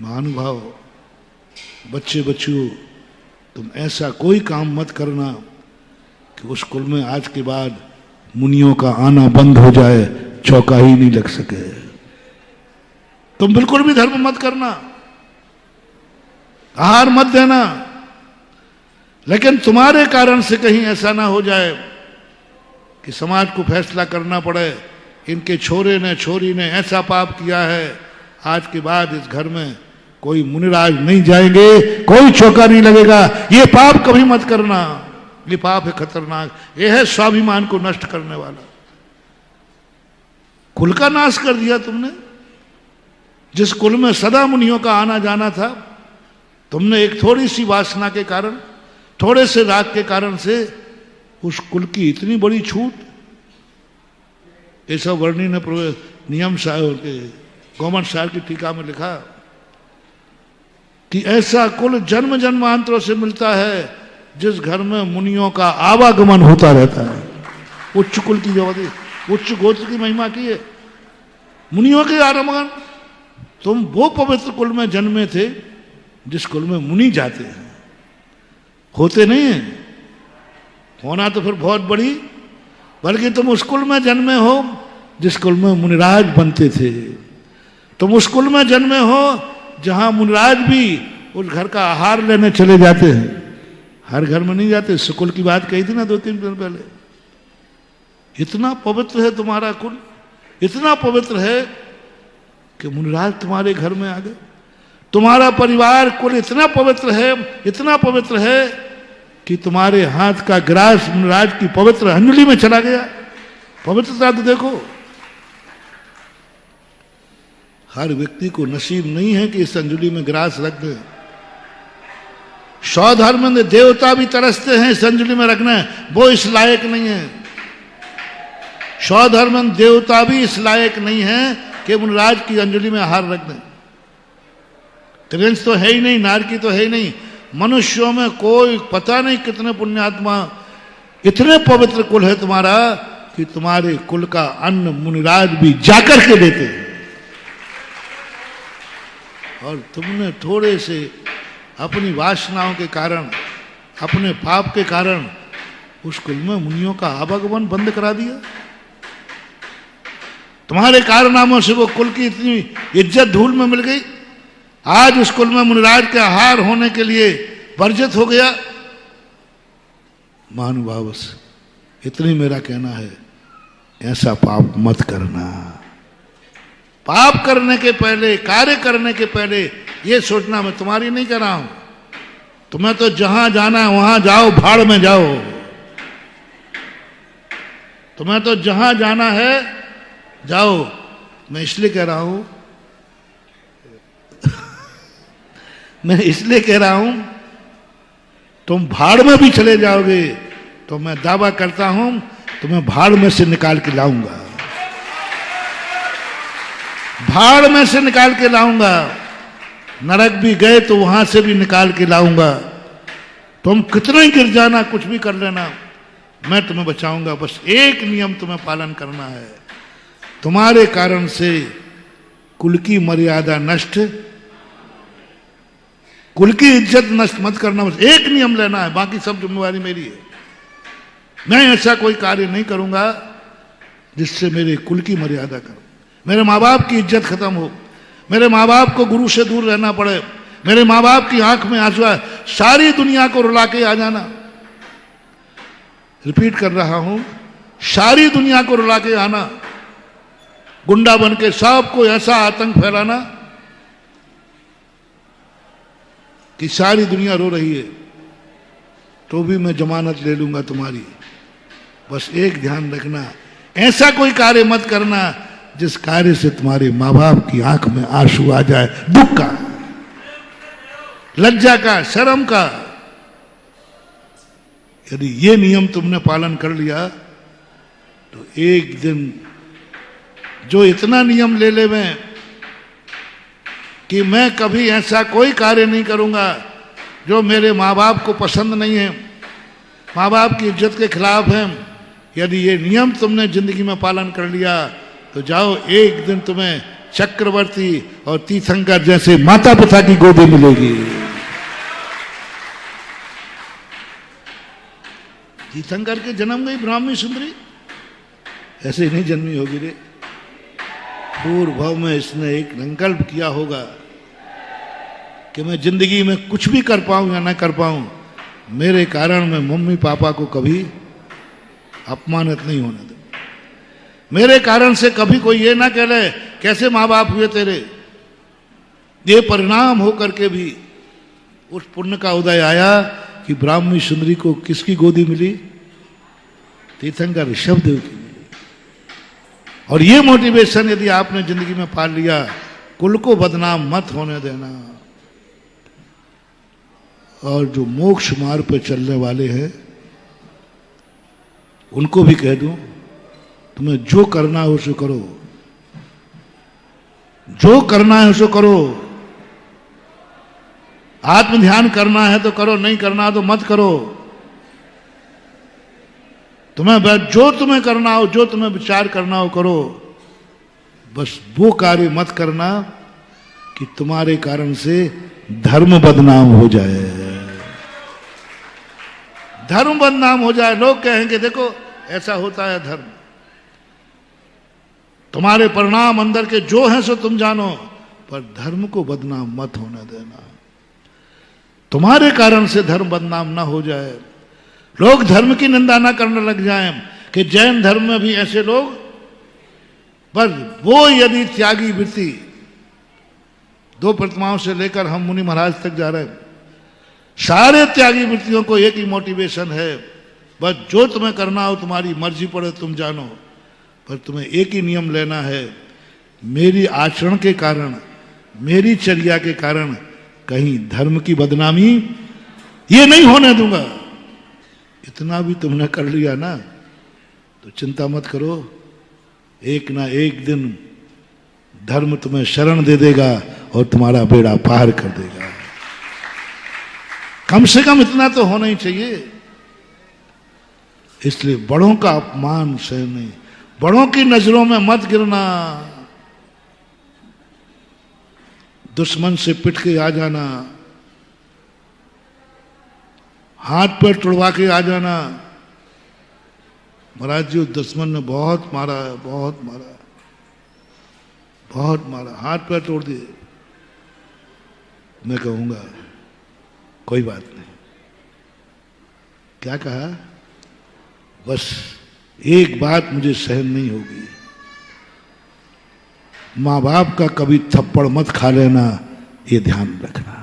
महानुभाव, बच्चे बच्चियों, तुम ऐसा कोई काम मत करना कि उस कुल में आज के बाद मुनियों का आना बंद हो जाए, चौका ही नहीं लग सके। तुम बिल्कुल भी धर्म मत करना, आहार मत देना, लेकिन तुम्हारे कारण से कहीं ऐसा ना हो जाए कि समाज को फैसला करना पड़े, इनके छोरे ने छोरी ने ऐसा पाप किया है, आज के बाद इस घर में कोई मुनिराज नहीं जाएंगे, कोई चौका नहीं लगेगा। ये पाप कभी मत करना, ये पाप है खतरनाक, ये है स्वाभिमान को नष्ट करने वाला। कुल का नाश कर दिया तुमने। जिस कुल में सदा मुनियों का आना जाना था, तुमने एक थोड़ी सी वासना के कारण, थोड़े से राग के कारण से उस कुल की इतनी बड़ी छूट। ऐसा वर्णी ने नियम साहब के गवर्नमेंट साहब की टीका में लिखा कि ऐसा कुल जन्म जन्मांतरों से मिलता है जिस घर में मुनियों का आवागमन होता रहता है। उच्च कुल की जो उच्च गोत्र की महिमा की है, मुनियों के आगमन। तुम वो पवित्र कुल में जन्मे थे जिस कुल में मुनि जाते हैं, होते नहीं है। होना तो फिर बहुत बड़ी, बल्कि तुम उस कुल में जन्मे हो जिस कुल में मुनिराज बनते थे। तुम उस कुल में जन्मे हो जहां मुनिराज भी उस घर का आहार लेने चले जाते हैं। हर घर में नहीं जाते। सुकुल की बात कही थी ना 2-3 दिन पहले। इतना पवित्र है तुम्हारा कुल, इतना पवित्र है कि मुनिराज तुम्हारे घर में आ गए। तुम्हारा परिवार कुल इतना पवित्र है, इतना पवित्र है कि तुम्हारे हाथ का ग्रास मुनिराज की पवित्र अंजलि में चला गया। पवित्रता तो देखो। हर व्यक्ति को नसीब नहीं है कि इस अंजलि में ग्रास रख दे। 100 धर्म देवता भी तरसते हैं इस अंजलि में रखना, वो इस लायक नहीं है। 100 धर्म देवता भी इस लायक नहीं है कि मुनिराज की अंजलि में आहार रख दें। त्रिंश तो है ही नहीं, नारकी तो है ही नहीं। मनुष्यों में कोई पता नहीं कितने पुण्यात्मा, इतने पवित्र कुल है तुम्हारा कि तुम्हारे कुल का अन्न मुनिराज भी जाकर के देते हैं। और तुमने थोड़े से अपनी वासनाओं के कारण, अपने पाप के कारण उस कुल में मुनियों का आवागमन बंद करा दिया। तुम्हारे कारनामों से वो कुल की इतनी इज्जत धूल में मिल गई। आज उस कुल में मुनिराज के आहार होने के लिए वर्जित हो गया। महानुभाव, इतनी मेरा कहना है, ऐसा पाप मत करना। पाप करने के पहले, कार्य करने के पहले ये सोचना, मैं तुम्हारी नहीं कर रहा हूं, तुम्हें तो जहां जाना है वहां जाओ, भाड़ में जाओ। तुम्हें तो जहां जाना है जाओ। मैं इसलिए कह रहा हूं मैं इसलिए कह रहा हूं तुम भाड़ में भी चले जाओगे तो मैं दावा करता हूं तुम्हें भाड़ में से निकाल के लाऊंगा। भाड़ में से निकाल के लाऊंगा। नरक भी गए तो वहां से भी निकाल के लाऊंगा। तुम कितना ही गिर जाना, कुछ भी कर लेना, मैं तुम्हें बचाऊंगा। बस एक नियम तुम्हें पालन करना है। तुम्हारे कारण से कुल की मर्यादा नष्ट, कुल की इज्जत नष्ट मत करना। बस एक नियम लेना है, बाकी सब जिम्मेवारी मेरी है। मैं ऐसा कोई कार्य नहीं करूंगा जिससे मेरे कुल की मर्यादा करूं, मेरे माँ बाप की इज्जत खत्म हो, मेरे माँ बाप को गुरु से दूर रहना पड़े, मेरे माँ बाप की आंख में आंसू आए, सारी दुनिया को रुला के आ जाना। रिपीट कर रहा हूं, सारी दुनिया को रुला के आना, गुंडा बन के सबको ऐसा आतंक फैलाना कि सारी दुनिया रो रही है, तो भी मैं जमानत ले लूंगा तुम्हारी। बस एक ध्यान रखना, ऐसा कोई कार्य मत करना जिस कार्य से तुम्हारे माँ बाप की आंख में आंसू आ जाए, दुख का, लज्जा का, शर्म का। यदि ये नियम तुमने पालन कर लिया तो एक दिन जो इतना नियम ले ले मैं कि मैं कभी ऐसा कोई कार्य नहीं करूंगा जो मेरे माँ बाप को पसंद नहीं है, माँ बाप की इज्जत के खिलाफ है, यदि ये नियम तुमने जिंदगी में पालन कर लिया तो जाओ, एक दिन तुम्हें चक्रवर्ती और तीर्थंकर जैसे माता पिता की गोदी मिलेगी। तीर्थंकर के जन्म गई ब्राह्मी सुंदरी, ऐसे ही नहीं जन्मी होगी रे। पूर्व भाव में इसने एक संकल्प किया होगा कि मैं जिंदगी में कुछ भी कर पाऊं या ना कर पाऊं, मेरे कारण मैं मम्मी पापा को कभी अपमानित नहीं होने दूं। मेरे कारण से कभी कोई ये ना कह ले कैसे माँ बाप हुए तेरे। ये परिणाम होकर के भी उस पुण्य का उदय आया कि ब्राह्मी सुंदरी को किसकी गोदी मिली? तीर्थंकर ऋषभदेव की मिली। और ये मोटिवेशन यदि आपने जिंदगी में पाल लिया, कुल को बदनाम मत होने देना। और जो मोक्ष मार्ग पर चलने वाले हैं उनको भी कह दूं, तुम्हें जो करना है उसे करो, जो करना है उसे करो। आत्म ध्यान करना है तो करो, नहीं करना तो मत करो। जो तुम्हें करना हो, जो तुम्हें विचार करना हो करो, बस वो कार्य मत करना कि तुम्हारे कारण से धर्म बदनाम हो जाए। धर्म बदनाम हो जाए, लोग कहेंगे देखो ऐसा होता है धर्म। तुम्हारे परिणाम अंदर के जो हैं सो तुम जानो, पर धर्म को बदनाम मत होने देना। तुम्हारे कारण से धर्म बदनाम ना हो जाए, लोग धर्म की निंदा ना करने लग जाएं कि जैन धर्म में भी ऐसे लोग। पर वो यदि त्यागी वृत्ति, 2 प्रतिमाओं से लेकर हम मुनि महाराज तक जा रहे हैं, सारे त्यागी वृत्तियों को एक ही मोटिवेशन है, बस जो तुम्हें करना हो तुम्हारी मर्जी पड़े तुम जानो, पर तुम्हें एक ही नियम लेना है, मेरी आचरण के कारण, मेरी चर्या के कारण कहीं धर्म की बदनामी ये नहीं होने दूंगा। इतना भी तुमने कर लिया ना तो चिंता मत करो, एक ना एक दिन धर्म तुम्हें शरण दे देगा और तुम्हारा बेड़ा पार कर देगा। कम से कम इतना तो होना ही चाहिए। इसलिए बड़ों का अपमान सह नहीं, बड़ों की नजरों में मत गिरना, दुश्मन से पिट के आ जाना, हाथ पैर तुड़वा के आ जाना। महाराज जी उस दुश्मन ने बहुत मारा है, बहुत मारा, बहुत मारा, हाथ पैर तोड़ दिए। मैं कहूंगा कोई बात नहीं। क्या कहा? बस एक बात मुझे सहन नहीं होगी, माँ बाप का कभी थप्पड़ मत खा लेना, ये ध्यान रखना।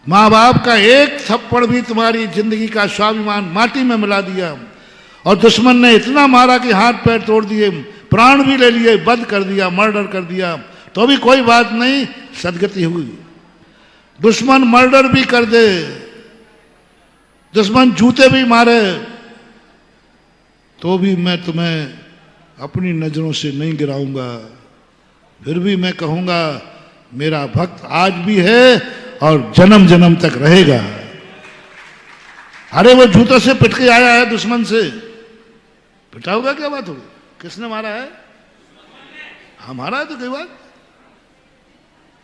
माँ बाप का एक थप्पड़ भी तुम्हारी जिंदगी का स्वाभिमान माटी में मिला दिया, और दुश्मन ने इतना मारा कि हाथ पैर तोड़ दिए, प्राण भी ले लिए, वध कर दिया, मर्डर कर दिया, तो भी कोई बात नहीं, सदगति हुई। दुश्मन मर्डर भी कर दे, दुश्मन जूते भी मारे, तो भी मैं तुम्हें अपनी नजरों से नहीं गिराऊंगा। फिर भी मैं कहूंगा मेरा भक्त आज भी है और जन्म जन्म तक रहेगा। अरे वो जूतों से पिट के आया है दुश्मन से, पिटा होगा, क्या बात होगी? किसने मारा है? हमारा है तो कोई बात,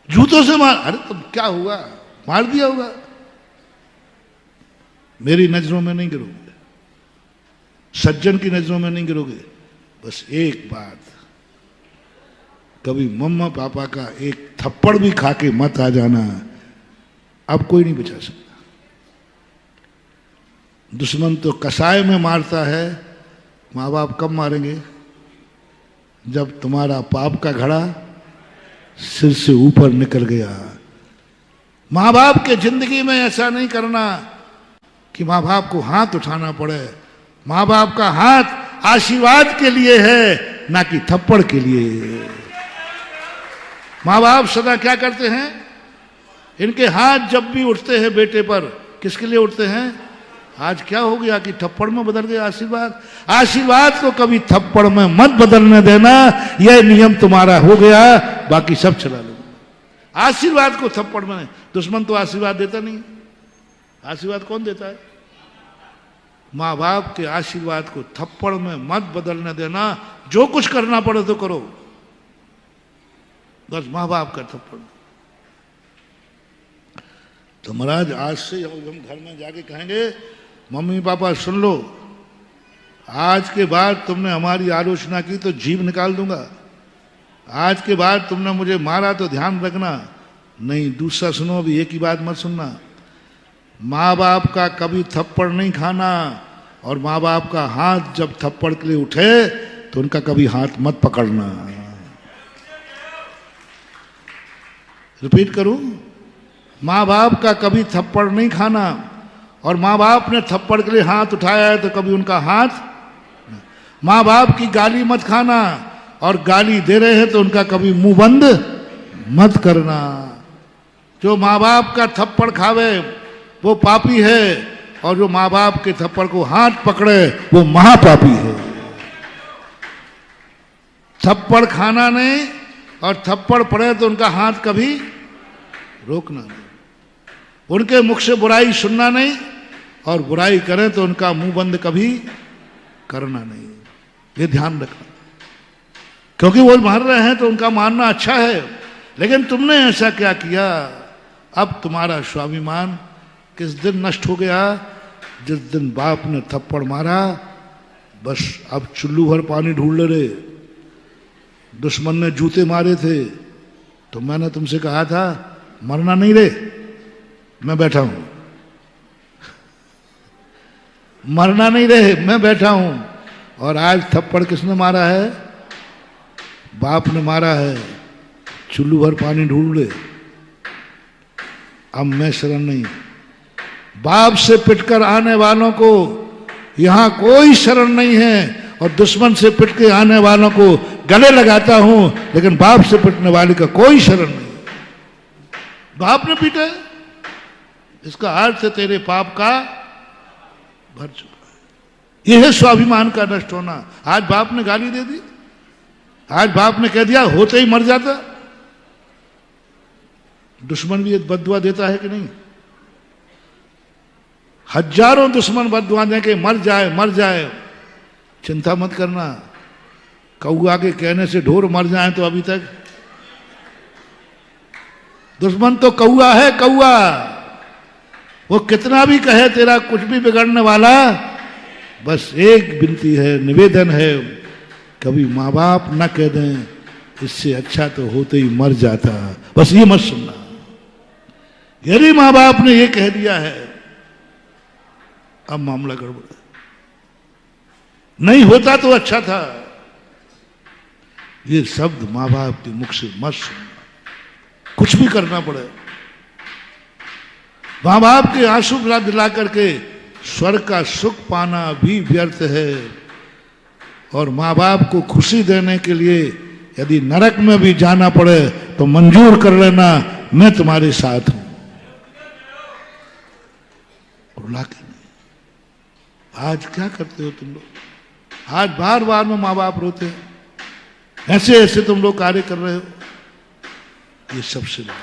जूतों से मार, अरे तो क्या हुआ, मार दिया होगा। मेरी नजरों में नहीं गिरोगे, सज्जन की नजरों में नहीं गिरोगे। बस एक बात, कभी मम्मा पापा का एक थप्पड़ भी खा के मत आ जाना, अब कोई नहीं बचा सकता। दुश्मन तो कसाय में मारता है, माँ बाप कब मारेंगे? जब तुम्हारा पाप का घड़ा सिर से ऊपर निकल गया। माँ बाप के जिंदगी में ऐसा नहीं करना कि माँ बाप को हाथ उठाना पड़े। माँ बाप का हाथ आशीर्वाद के लिए है, ना कि थप्पड़ के लिए। माँ बाप सदा क्या करते हैं, इनके हाथ जब भी उठते हैं बेटे पर, किसके लिए उठते हैं? आज क्या हो गया कि थप्पड़ में बदल गया आशीर्वाद। आशीर्वाद को कभी थप्पड़ में मत बदलने देना, यह नियम तुम्हारा हो गया, बाकी सब चला लो। आशीर्वाद को थप्पड़ में नहीं। दुश्मन तो आशीर्वाद देता नहीं। आशीर्वाद कौन देता है? माँ बाप के आशीर्वाद को थप्पड़ में मत बदलने देना। जो कुछ करना पड़े तो करो, बस माँ बाप का थप्पड़। तो महाराज आज से हम घर में जाके कहेंगे, मम्मी पापा सुन लो, आज के बाद तुमने हमारी आलोचना की तो जीभ निकाल दूंगा। आज के बाद तुमने मुझे मारा तो ध्यान रखना। नहीं, दूसरा सुनो, अभी एक ही बात मत सुनना। माँ बाप का कभी थप्पड़ नहीं खाना, और माँ बाप का हाथ जब थप्पड़ के लिए उठे तो उनका कभी हाथ मत पकड़ना। रिपीट करूं, माँ बाप का कभी थप्पड़ नहीं खाना, और माँ बाप ने थप्पड़ के लिए हाथ उठाया है तो कभी उनका हाथ। माँ बाप की गाली मत खाना, और गाली दे रहे हैं तो उनका कभी मुंह बंद मत करना। जो माँ बाप का थप्पड़ खावे वो पापी है, और जो माँ बाप के थप्पड़ को हाथ पकड़े वो महापापी है। थप्पड़ खाना नहीं, और थप्पड़ पड़े तो उनका हाथ कभी रोकना नहीं। उनके मुख से बुराई सुनना नहीं, और बुराई करें तो उनका मुंह बंद कभी करना नहीं। ये ध्यान रखना, क्योंकि वो मार रहे हैं तो उनका मानना अच्छा है, लेकिन तुमने ऐसा क्या किया। अब तुम्हारा स्वाभिमान किस दिन नष्ट हो गया? जिस दिन बाप ने थप्पड़ मारा, बस अब चुल्लू भर पानी ढूंढ ले रहे। दुश्मन ने जूते मारे थे तो मैंने तुमसे कहा था मरना नहीं रे, मैं बैठा हूं। मरना नहीं रे, मैं बैठा हूं। और आज थप्पड़ किसने मारा है? बाप ने मारा है। चुल्लू भर पानी ढूंढ ले। अब मैं शरण नहीं। बाप से पिटकर आने वालों को यहां कोई शरण नहीं है, और दुश्मन से पिट के आने वालों को गले लगाता हूं, लेकिन बाप से पिटने वाले का कोई शरण नहीं। बाप ने पीटा है, इसका अर्थ है तेरे पाप का भर चुका है। यह है स्वाभिमान का नष्ट होना। आज बाप ने गाली दे दी, आज बाप ने कह दिया होते ही मर जाता। दुश्मन भी बद्दुआ देता है कि नहीं? हजारों दुश्मन बद्दुआ दें कि मर जाए मर जाए। चिंता मत करना, कौआ के कहने से ढोर मर जाए तो अभी तक दुश्मन तो कौआ है, कौआ। वो कितना भी कहे तेरा कुछ भी बिगड़ने वाला। बस एक विनती है, निवेदन है, कभी माँ बाप न कह दें इससे अच्छा तो होते ही मर जाता। बस ये मत सुनना। यदि माँ बाप ने ये कह दिया है, अब मामला गड़बड़ है। नहीं होता तो अच्छा था। ये शब्द माँ बाप के मुख से मत सुनना, कुछ भी करना पड़े। माँ बाप के आंसू दिला करके स्वर्ग का सुख पाना भी व्यर्थ है। और माँ बाप को खुशी देने के लिए यदि नरक में भी जाना पड़े तो मंजूर कर लेना, मैं तुम्हारे साथ हूं। रुला के नहीं। आज क्या करते हो तुम लोग? आज बार बार में माँ बाप रोते हैं, ऐसे ऐसे तुम लोग कार्य कर रहे हो। ये सबसे बड़ा।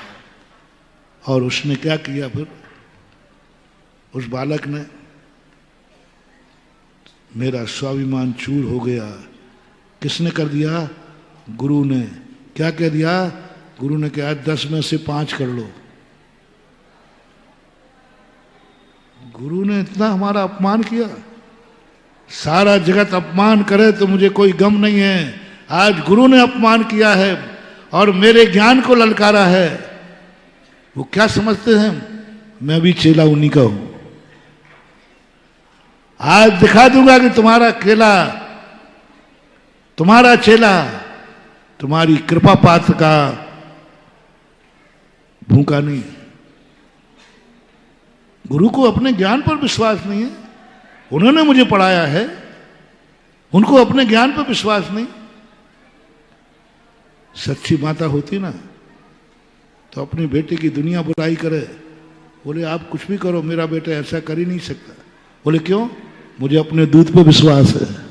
और उसने क्या किया फिर? उस बालक ने, मेरा स्वाभिमान चूर हो गया। किसने कर दिया? गुरु ने। क्या कह दिया? गुरु ने कहा 10 में से 5 कर लो। गुरु ने इतना हमारा अपमान किया। सारा जगत अपमान करे तो मुझे कोई गम नहीं है। आज गुरु ने अपमान किया है और मेरे ज्ञान को ललकारा है। वो क्या समझते हैं? मैं भी चेला उन्हीं का हूं। आज दिखा दूंगा कि तुम्हारा चेला तुम्हारी कृपा पात्र का भूखा नहीं। गुरु को अपने ज्ञान पर विश्वास नहीं है। उन्होंने मुझे पढ़ाया है, उनको अपने ज्ञान पर विश्वास नहीं। सच्ची माता होती ना तो अपने बेटे की दुनिया बुराई करे, बोले आप कुछ भी करो मेरा बेटा ऐसा कर ही नहीं सकता। बोले क्यों? मुझे अपने दूध पे विश्वास है।